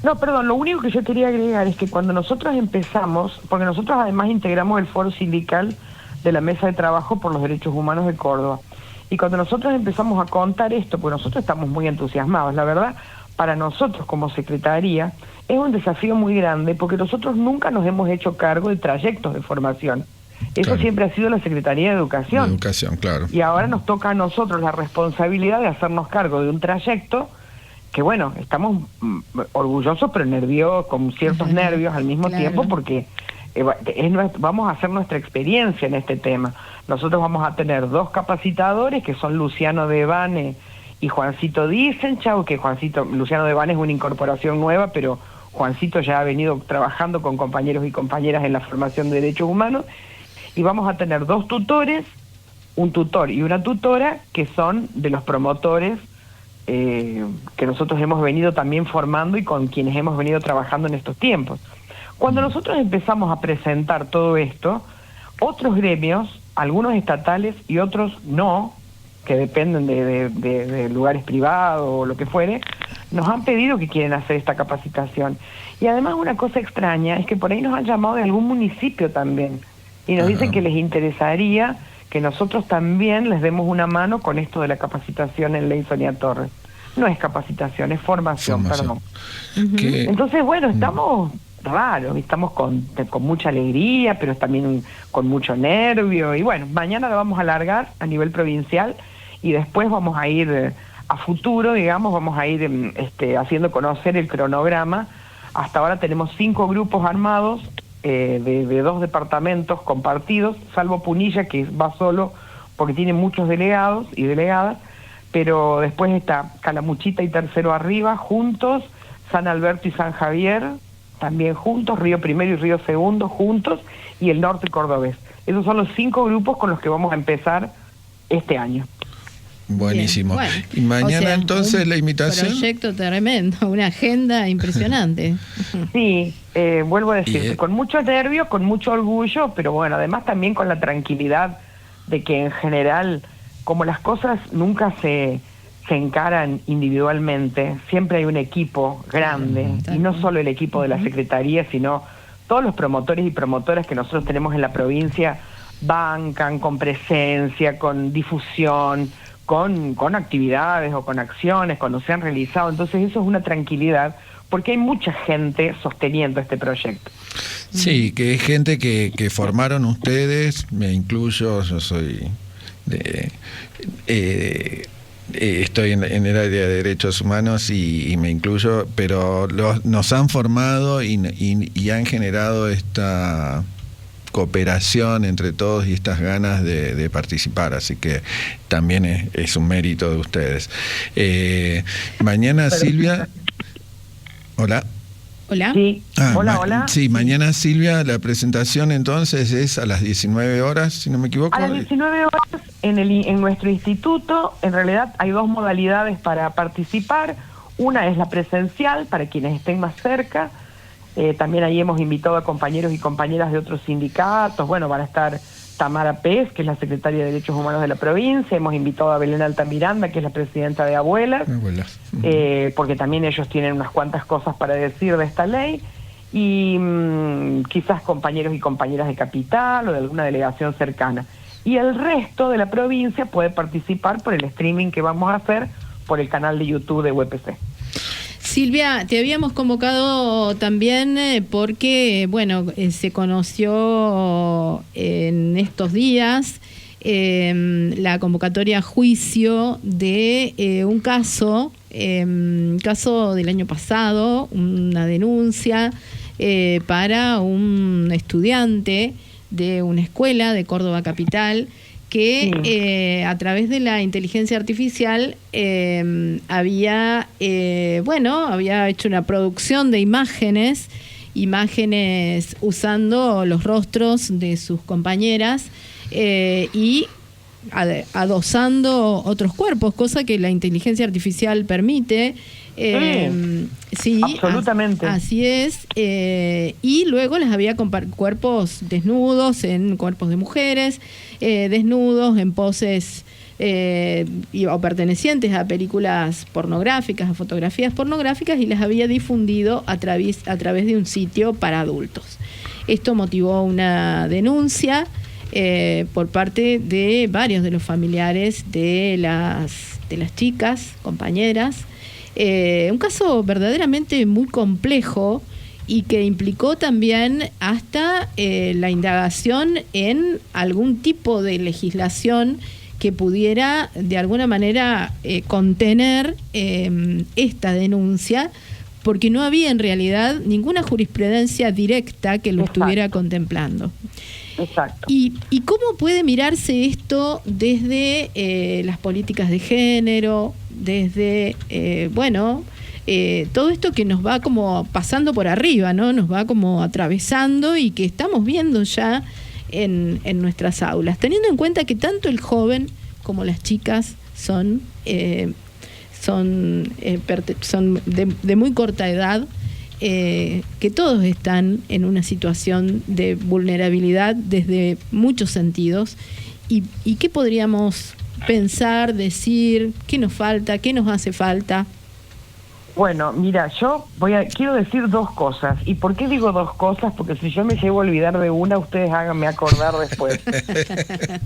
No, perdón, lo único que yo quería agregar es que cuando nosotros empezamos, porque nosotros además integramos el foro sindical de la Mesa de Trabajo por los Derechos Humanos de Córdoba, y cuando nosotros empezamos a contar esto, pues nosotros estamos muy entusiasmados, la verdad, para nosotros como secretaría es un desafío muy grande, porque nosotros nunca nos hemos hecho cargo de trayectos de formación. Eso claro. Siempre ha sido la Secretaría de Educación. Educación, claro. Y ahora nos toca a nosotros la responsabilidad de hacernos cargo de un trayecto que, bueno, estamos orgullosos pero nerviosos, con ciertos nervios al mismo tiempo, porque vamos a hacer nuestra experiencia en este tema. Nosotros vamos a tener 2 capacitadores, que son Luciano Devane y Juancito Disenchau, que Luciano Devane es una incorporación nueva, pero Juancito ya ha venido trabajando con compañeros y compañeras en la formación de derechos humanos, y vamos a tener 2 tutores, un tutor y una tutora, que son de los promotores que nosotros hemos venido también formando y con quienes hemos venido trabajando en estos tiempos. Cuando nosotros empezamos a presentar todo esto, otros gremios, algunos estatales y otros no, que dependen de lugares privados o lo que fuere, nos han pedido que quieren hacer esta capacitación. Y además una cosa extraña es que por ahí nos han llamado de algún municipio también, y nos dicen que les interesaría que nosotros también les demos una mano con esto de la capacitación en Ley Sonia Torres. No es capacitación, es formación. Perdón. Entonces, bueno, estamos raros, estamos con mucha alegría, pero también con mucho nervio, y bueno, mañana lo vamos a alargar a nivel provincial, y después vamos a ir a futuro, digamos, vamos a ir haciendo conocer el cronograma. Hasta ahora tenemos 5 grupos armados, de 2 departamentos compartidos, salvo Punilla, que va solo porque tiene muchos delegados y delegadas, pero después está Calamuchita y Tercero Arriba juntos, San Alberto y San Javier también juntos, Río Primero y Río Segundo juntos, y el norte cordobés. Esos son los 5 grupos con los que vamos a empezar este año. Buenísimo. Bueno, y mañana entonces la invitación. Un proyecto tremendo, una agenda impresionante. Sí, vuelvo a decir, con mucho nervio, con mucho orgullo, pero bueno, además también con la tranquilidad de que en general, como las cosas nunca se encaran individualmente, siempre hay un equipo grande, y no solo el equipo de la Secretaría, sino todos los promotores y promotoras que nosotros tenemos en la provincia bancan con presencia, con difusión, con actividades o con acciones cuando se han realizado. Entonces eso es una tranquilidad, porque hay mucha gente sosteniendo este proyecto. Sí, que es gente que formaron ustedes, me incluyo, yo soy estoy en el área de derechos humanos y me incluyo, pero nos han formado y han generado esta cooperación entre todos y estas ganas de participar, así que también es un mérito de ustedes. Mañana, Silvia. Hola. Hola. Sí. Hola. Sí, mañana, Silvia, la presentación entonces es a las 19 horas, si no me equivoco. A las 19 horas en nuestro instituto. En realidad hay dos modalidades para participar. Una es la presencial, para quienes estén más cerca. También ahí hemos invitado a compañeros y compañeras de otros sindicatos. Bueno, van a estar Tamara Pez, que es la secretaria de Derechos Humanos de la provincia. Hemos invitado a Belén Altamiranda, que es la presidenta de Abuelas. Porque también ellos tienen unas cuantas cosas para decir de esta ley. Y quizás compañeros y compañeras de Capital o de alguna delegación cercana. Y el resto de la provincia puede participar por el streaming que vamos a hacer por el canal de YouTube de UPC. Silvia, te habíamos convocado también porque, bueno, se conoció en estos días la convocatoria a juicio de un caso del año pasado, una denuncia para un estudiante de una escuela de Córdoba Capital que a través de la inteligencia artificial había hecho una producción de imágenes usando los rostros de sus compañeras y adosando otros cuerpos, cosa que la inteligencia artificial permite. Sí, absolutamente. Así es. Y luego les había cuerpos desnudos en cuerpos de mujeres, desnudos en poses o pertenecientes a películas pornográficas, a fotografías pornográficas, y les había difundido a través de un sitio para adultos. Esto motivó una denuncia por parte de varios de los familiares de las chicas, compañeras. Un caso verdaderamente muy complejo y que implicó también hasta la indagación en algún tipo de legislación que pudiera de alguna manera contener esta denuncia, porque no había en realidad ninguna jurisprudencia directa que lo estuviera contemplando. Exacto. ¿Y cómo puede mirarse esto desde las políticas de género, desde, todo esto que nos va como pasando por arriba, ¿no? Nos va como atravesando y que estamos viendo ya en nuestras aulas, teniendo en cuenta que tanto el joven como las chicas son de muy corta edad, que todos están en una situación de vulnerabilidad desde muchos sentidos. ¿Y qué podríamos pensar, decir, qué nos falta, qué nos hace falta? Bueno, mira, quiero decir dos cosas. ¿Y por qué digo dos cosas? Porque si yo me llevo a olvidar de una, ustedes háganme acordar después.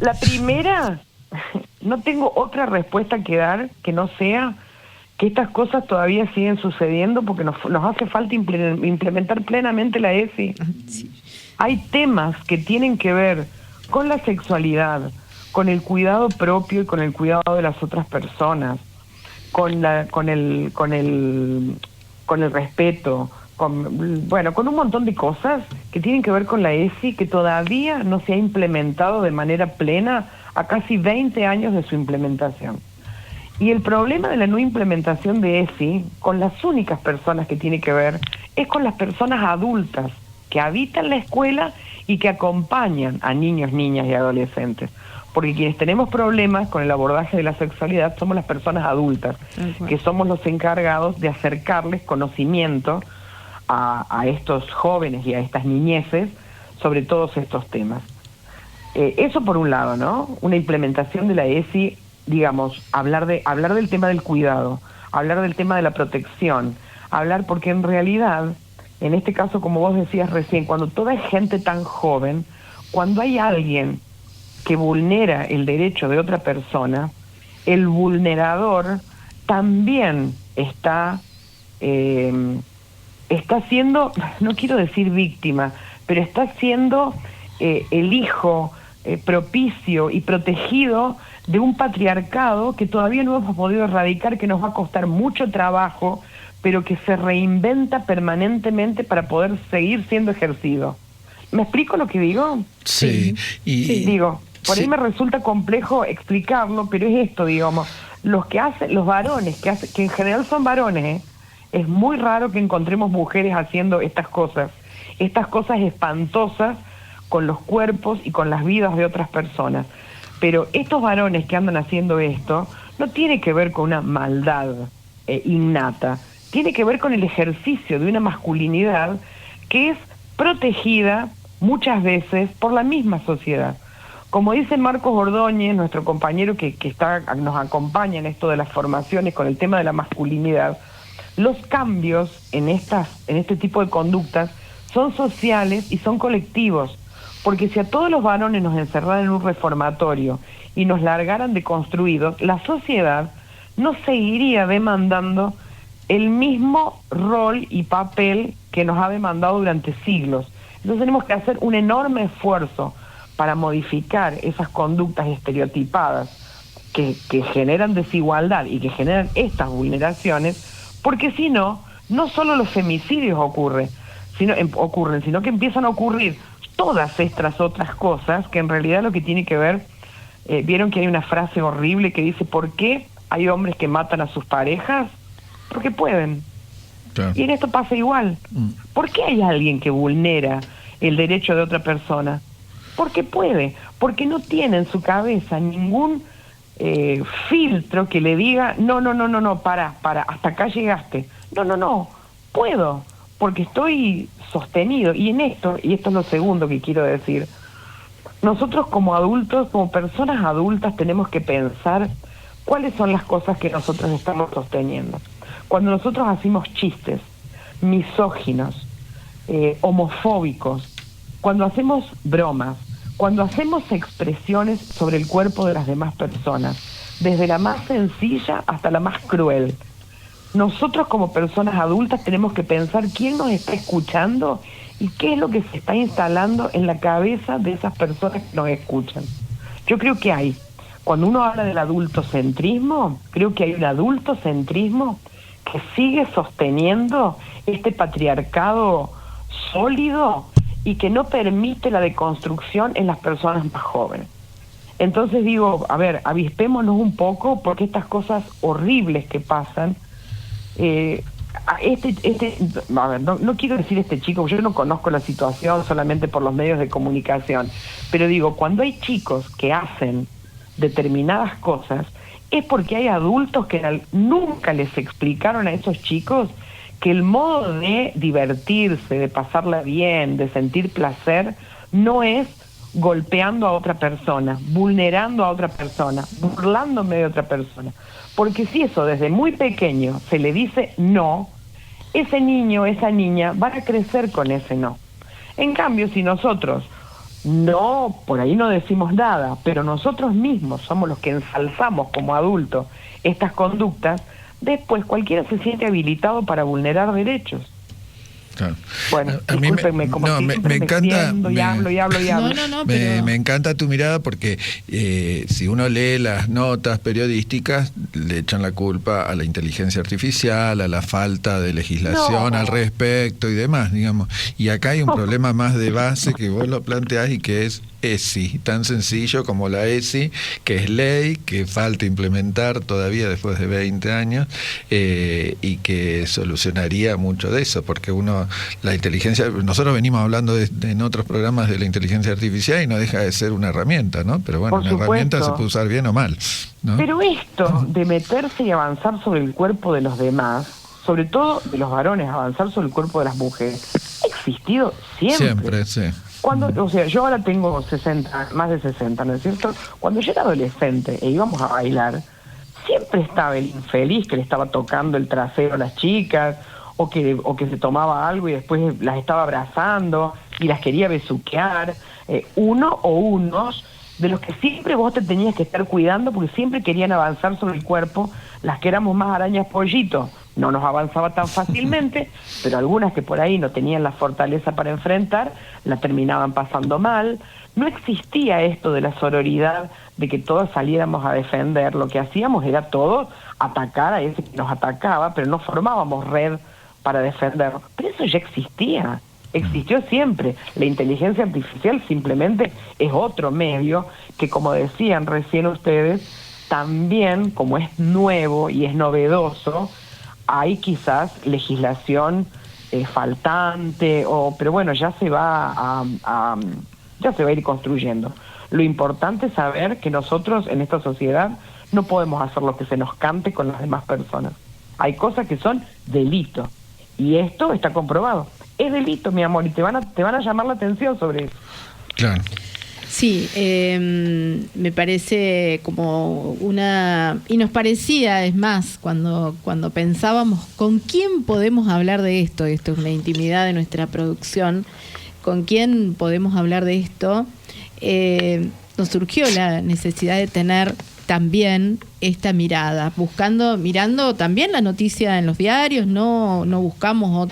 La primera, no tengo otra respuesta que dar que no sea que estas cosas todavía siguen sucediendo porque nos hace falta implementar plenamente la ESI. Sí. Hay temas que tienen que ver con la sexualidad, con el cuidado propio y con el cuidado de las otras personas, con el respeto, con un montón de cosas que tienen que ver con la ESI que todavía no se ha implementado de manera plena a casi 20 años de su implementación. Y el problema de la no implementación de ESI, con las únicas personas que tiene que ver, es con las personas adultas que habitan la escuela y que acompañan a niños, niñas y adolescentes. Porque quienes tenemos problemas con el abordaje de la sexualidad somos las personas adultas, que somos los encargados de acercarles conocimiento a estos jóvenes y a estas niñeces sobre todos estos temas. Eso por un lado, ¿no? Una implementación de la ESI, digamos, hablar del tema del cuidado, hablar del tema de la protección, porque en realidad, en este caso, como vos decías recién, cuando toda gente tan joven, cuando hay alguien que vulnera el derecho de otra persona, el vulnerador también está siendo, no quiero decir víctima, pero está siendo el hijo propicio y protegido de un patriarcado que todavía no hemos podido erradicar, que nos va a costar mucho trabajo, pero que se reinventa permanentemente para poder seguir siendo ejercido. ¿Me explico lo que digo? Sí. Digo, por ahí me resulta complejo explicarlo, pero es esto, digamos, los varones, que en general son varones, es muy raro que encontremos mujeres haciendo estas cosas espantosas con los cuerpos y con las vidas de otras personas. Pero estos varones que andan haciendo esto, no tiene que ver con una maldad innata, tiene que ver con el ejercicio de una masculinidad que es protegida muchas veces por la misma sociedad. Como dice Marcos Ordóñez, nuestro compañero que nos acompaña en esto de las formaciones con el tema de la masculinidad, los cambios en este tipo de conductas son sociales y son colectivos, porque si a todos los varones nos encerraran en un reformatorio y nos largaran de construidos, la sociedad no seguiría demandando el mismo rol y papel que nos ha demandado durante siglos. Entonces tenemos que hacer un enorme esfuerzo para modificar esas conductas estereotipadas que generan desigualdad y que generan estas vulneraciones, porque si no solo los femicidios ocurren, sino que empiezan a ocurrir todas estas otras cosas que en realidad lo que tiene que ver, vieron que hay una frase horrible que dice, ¿por qué hay hombres que matan a sus parejas? Porque pueden. Claro. Y en esto pasa igual. ¿Por qué hay alguien que vulnera el derecho de otra persona? Porque puede, porque no tiene en su cabeza ningún filtro que le diga, no, para, hasta acá llegaste. No, puedo, porque estoy sostenido. Y esto es lo segundo que quiero decir, nosotros como adultos, como personas adultas, tenemos que pensar cuáles son las cosas que nosotros estamos sosteniendo. Cuando nosotros hacemos chistes misóginos, homofóbicos, cuando hacemos bromas, cuando hacemos expresiones sobre el cuerpo de las demás personas, desde la más sencilla hasta la más cruel, nosotros como personas adultas tenemos que pensar quién nos está escuchando y qué es lo que se está instalando en la cabeza de esas personas que nos escuchan. Yo creo que cuando uno habla del adultocentrismo, creo que hay un adultocentrismo que sigue sosteniendo este patriarcado sólido y que no permite la deconstrucción en las personas más jóvenes. Entonces digo, a ver, avispémonos un poco, porque estas cosas horribles que pasan, no quiero decir este chico, yo no conozco la situación solamente por los medios de comunicación, pero digo, cuando hay chicos que hacen determinadas cosas, es porque hay adultos que nunca les explicaron a esos chicos que el modo de divertirse, de pasarla bien, de sentir placer, no es golpeando a otra persona, vulnerando a otra persona, burlándome de otra persona. Porque si eso desde muy pequeño se le dice no, ese niño, esa niña van a crecer con ese no. En cambio, si nosotros por ahí no decimos nada, pero nosotros mismos somos los que ensalzamos como adultos estas conductas, después cualquiera se siente habilitado para vulnerar derechos. Claro. Bueno, discúlpenme, me encanta, y hablo. Me encanta tu mirada, porque si uno lee las notas periodísticas, le echan la culpa a la inteligencia artificial, a la falta de legislación al respecto y demás, digamos. Y acá hay un problema más de base que vos lo planteás, y que es ESI, tan sencillo como la ESI, que es ley, que falta implementar todavía después de 20 años, y que solucionaría mucho de eso, porque la inteligencia, nosotros venimos hablando en otros programas de la inteligencia artificial y no deja de ser una herramienta, ¿no? Pero bueno, una herramienta se puede usar bien o mal, ¿no? Pero esto de meterse y avanzar sobre el cuerpo de los demás, sobre todo de los varones, avanzar sobre el cuerpo de las mujeres, ha existido siempre. Sí. Yo ahora tengo más de 60, ¿no es cierto? Cuando yo era adolescente e íbamos a bailar, siempre estaba el infeliz que le estaba tocando el trasero a las chicas, o que se tomaba algo y después las estaba abrazando y las quería besuquear, uno o unos de los que siempre vos te tenías que estar cuidando, porque siempre querían avanzar sobre el cuerpo. Las que éramos más arañas pollito no nos avanzaba tan fácilmente, pero algunas que por ahí no tenían la fortaleza para enfrentar, la terminaban pasando mal. No existía esto de la sororidad, de que todos saliéramos a defender. Lo que hacíamos era todo atacar a ese que nos atacaba, pero no formábamos red para defendernos. Pero eso ya existía. existió siempre. La inteligencia artificial simplemente es otro medio que, como decían recién ustedes, también, como es nuevo y es novedoso, hay quizás legislación faltante, pero bueno, ya se va ya se va a ir construyendo. Lo importante es saber que nosotros en esta sociedad no podemos hacer lo que se nos cante con las demás personas. Hay cosas que son delito, y esto está comprobado. Es delito, mi amor, y te van a llamar la atención sobre eso. Claro. Sí, me parece como y nos parecía, es más, cuando pensábamos con quién podemos hablar de esto es una intimidad de nuestra producción, con quién podemos hablar de esto, nos surgió la necesidad de tener también esta mirada, mirando también la noticia en los diarios, no buscamos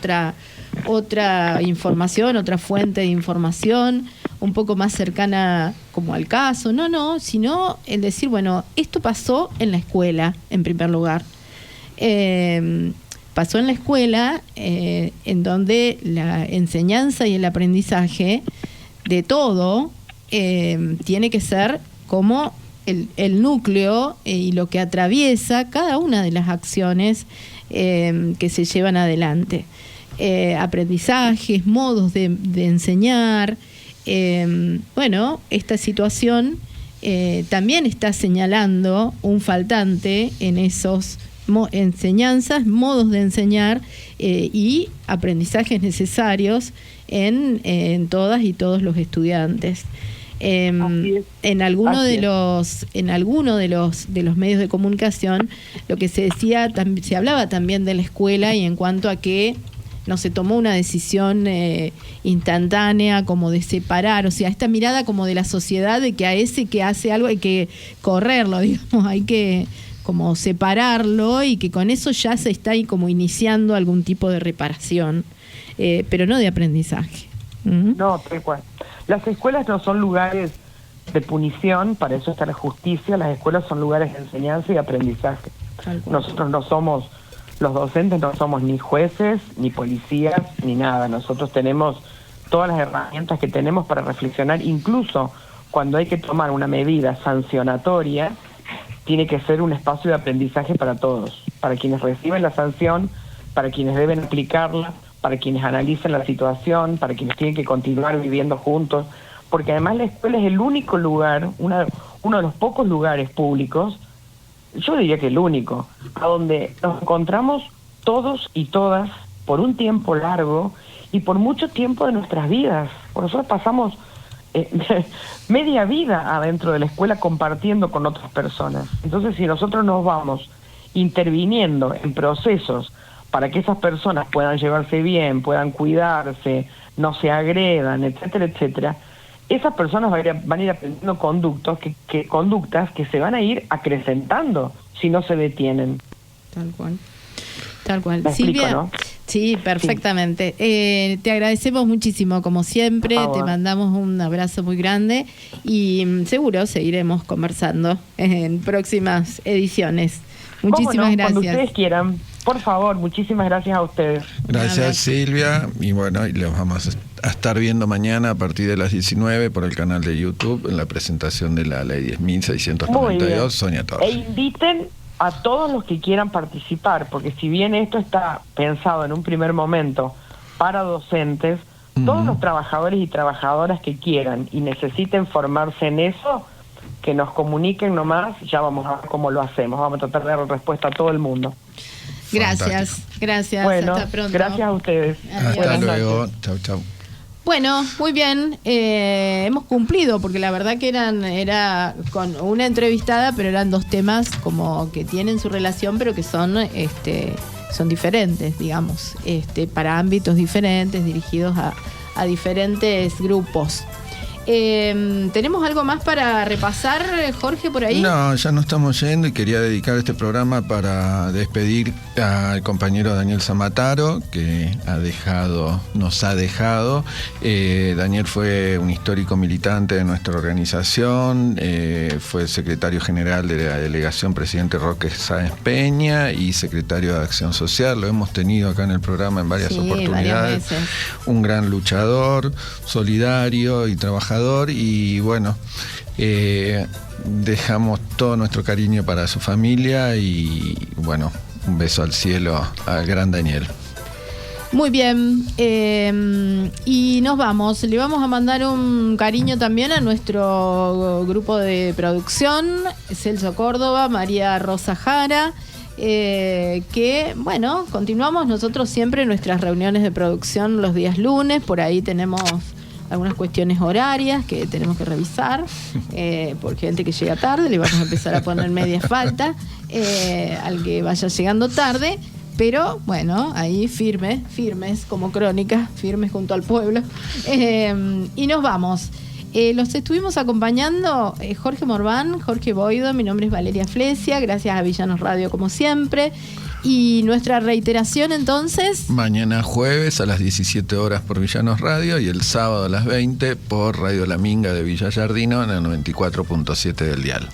otra información, otra fuente de información un poco más cercana como al caso, sino el decir, bueno, esto pasó en la escuela, en primer lugar. Pasó en la escuela, en donde la enseñanza y el aprendizaje de todo tiene que ser como el núcleo y lo que atraviesa cada una de las acciones que se llevan adelante. Aprendizajes, modos de enseñar. Esta situación también está señalando un faltante en esos enseñanzas, modos de enseñar y aprendizajes necesarios en todas y todos los estudiantes. En alguno de los medios de comunicación lo que se decía, se hablaba también de la escuela y en cuanto a que no se tomó una decisión instantánea como de separar, o sea, esta mirada como de la sociedad de que a ese que hace algo hay que correrlo, digamos, hay que como separarlo y que con eso ya se está ahí como iniciando algún tipo de reparación, pero no de aprendizaje. No, tal cual. Las escuelas no son lugares de punición, para eso está la justicia. Las escuelas son lugares de enseñanza y aprendizaje. Nosotros no somos, los docentes no somos ni jueces, ni policías, ni nada. Nosotros tenemos todas las herramientas que tenemos para reflexionar, incluso cuando hay que tomar una medida sancionatoria, tiene que ser un espacio de aprendizaje para todos, para quienes reciben la sanción, para quienes deben aplicarla, para quienes analizan la situación, para quienes tienen que continuar viviendo juntos, porque además la escuela es el único lugar, uno de los pocos lugares públicos, yo diría que el único, a donde nos encontramos todos y todas por un tiempo largo y por mucho tiempo de nuestras vidas. Por nosotros pasamos media vida adentro de la escuela compartiendo con otras personas. Entonces, si nosotros nos vamos interviniendo en procesos para que esas personas puedan llevarse bien, puedan cuidarse, no se agredan, etcétera, etcétera, esas personas van a ir aprendiendo conductas que se van a ir acrecentando si no se detienen. Tal cual. Tal cual. ¿Me explico, Silvia, no? Sí, perfectamente. Sí. Te agradecemos muchísimo, como siempre. Te mandamos un abrazo muy grande y seguro seguiremos conversando en próximas ediciones. Muchísimas gracias. Cuando ustedes quieran. Por favor, muchísimas gracias a ustedes. Gracias, Silvia. Y bueno, y los vamos a estar viendo mañana a partir de las 19 por el canal de YouTube en la presentación de la Ley 10.692, Sonia Torres. E inviten a todos los que quieran participar, porque si bien esto está pensado en un primer momento para docentes, todos los trabajadores y trabajadoras que quieran y necesiten formarse en eso, que nos comuniquen nomás, ya vamos a ver cómo lo hacemos. Vamos a tratar de dar respuesta a todo el mundo. Gracias, Fantástico. Gracias. Bueno, hasta pronto. Gracias a ustedes. Hasta luego. Chau, chau. Bueno, muy bien, hemos cumplido, porque la verdad que era con una entrevistada, pero eran dos temas como que tienen su relación, pero que son diferentes, digamos, para ámbitos diferentes, dirigidos a diferentes grupos. ¿Tenemos algo más para repasar, Jorge, por ahí? No, ya nos estamos yendo y quería dedicar este programa para despedir al compañero Daniel Zamataro, que nos ha dejado. Daniel fue un histórico militante de nuestra organización, fue secretario general de la delegación presidente Roque Sáenz Peña y secretario de Acción Social. Lo hemos tenido acá en el programa en varias oportunidades. Varias veces. Un gran luchador, solidario y trabajador, y bueno, dejamos todo nuestro cariño para su familia y bueno, un beso al cielo al gran Daniel. Muy bien, y nos vamos. Le vamos a mandar un cariño también a nuestro grupo de producción, Celso Córdoba, María Rosa Jara, que bueno, continuamos nosotros siempre nuestras reuniones de producción los días lunes. Por ahí tenemos algunas cuestiones horarias que tenemos que revisar, porque gente que llega tarde le vamos a empezar a poner media falta al que vaya llegando tarde, pero bueno, ahí firmes como Crónicas, firmes junto al pueblo, y nos vamos. Los estuvimos acompañando Jorge Morván, Jorge Boido, mi nombre es Valeria Flesia, gracias a Villanos Radio como siempre. Y nuestra reiteración entonces... Mañana jueves a las 17 horas por Villanos Radio y el sábado a las 20 por Radio La Minga de Villa Yardino en el 94.7 del dial.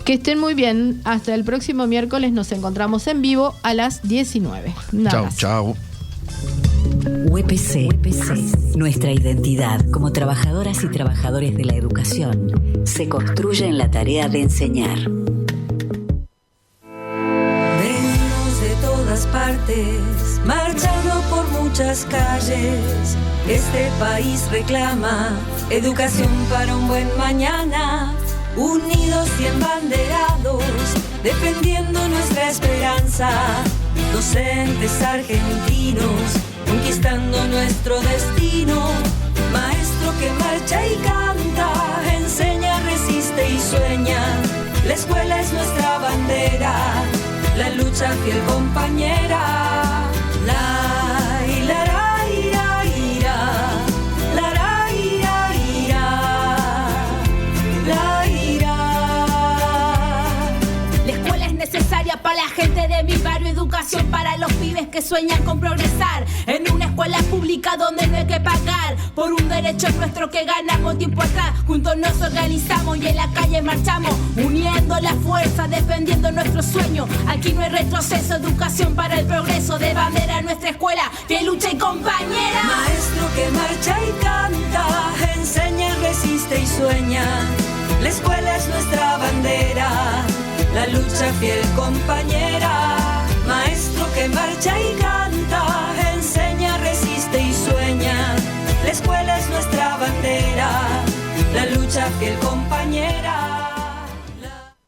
Que estén muy bien. Hasta el próximo miércoles nos encontramos en vivo a las 19. Chau. UPC, nuestra identidad como trabajadoras y trabajadores de la educación, se construye en la tarea de enseñar. Partes, marchando por muchas calles, este país reclama educación para un buen mañana, unidos y embanderados, defendiendo nuestra esperanza, docentes argentinos, conquistando nuestro destino, maestro que marcha y canta, enseña, resiste y sueña, la escuela es nuestra bandera, la lucha fiel compañera, la ira, ira, ira, la ira, ira, la ira. La escuela es necesaria para la gente de mi barrio, educación para los pibes que sueñan con progresar, en una escuela pública donde no hay que pagar, por un derecho nuestro que ganamos tiempo atrás, juntos nos organizamos y en la calle marchamos, uniendo la fuerza, defendiendo nuestro sueño, aquí no hay retroceso, educación para el progreso, de bandera nuestra escuela, que lucha y compañera. Maestro que marcha y canta, enseña, resiste y sueña, la escuela es nuestra bandera, la lucha fiel compañera, maestro que marcha y canta, enseña, resiste y sueña, la escuela es nuestra bandera, la lucha fiel compañera.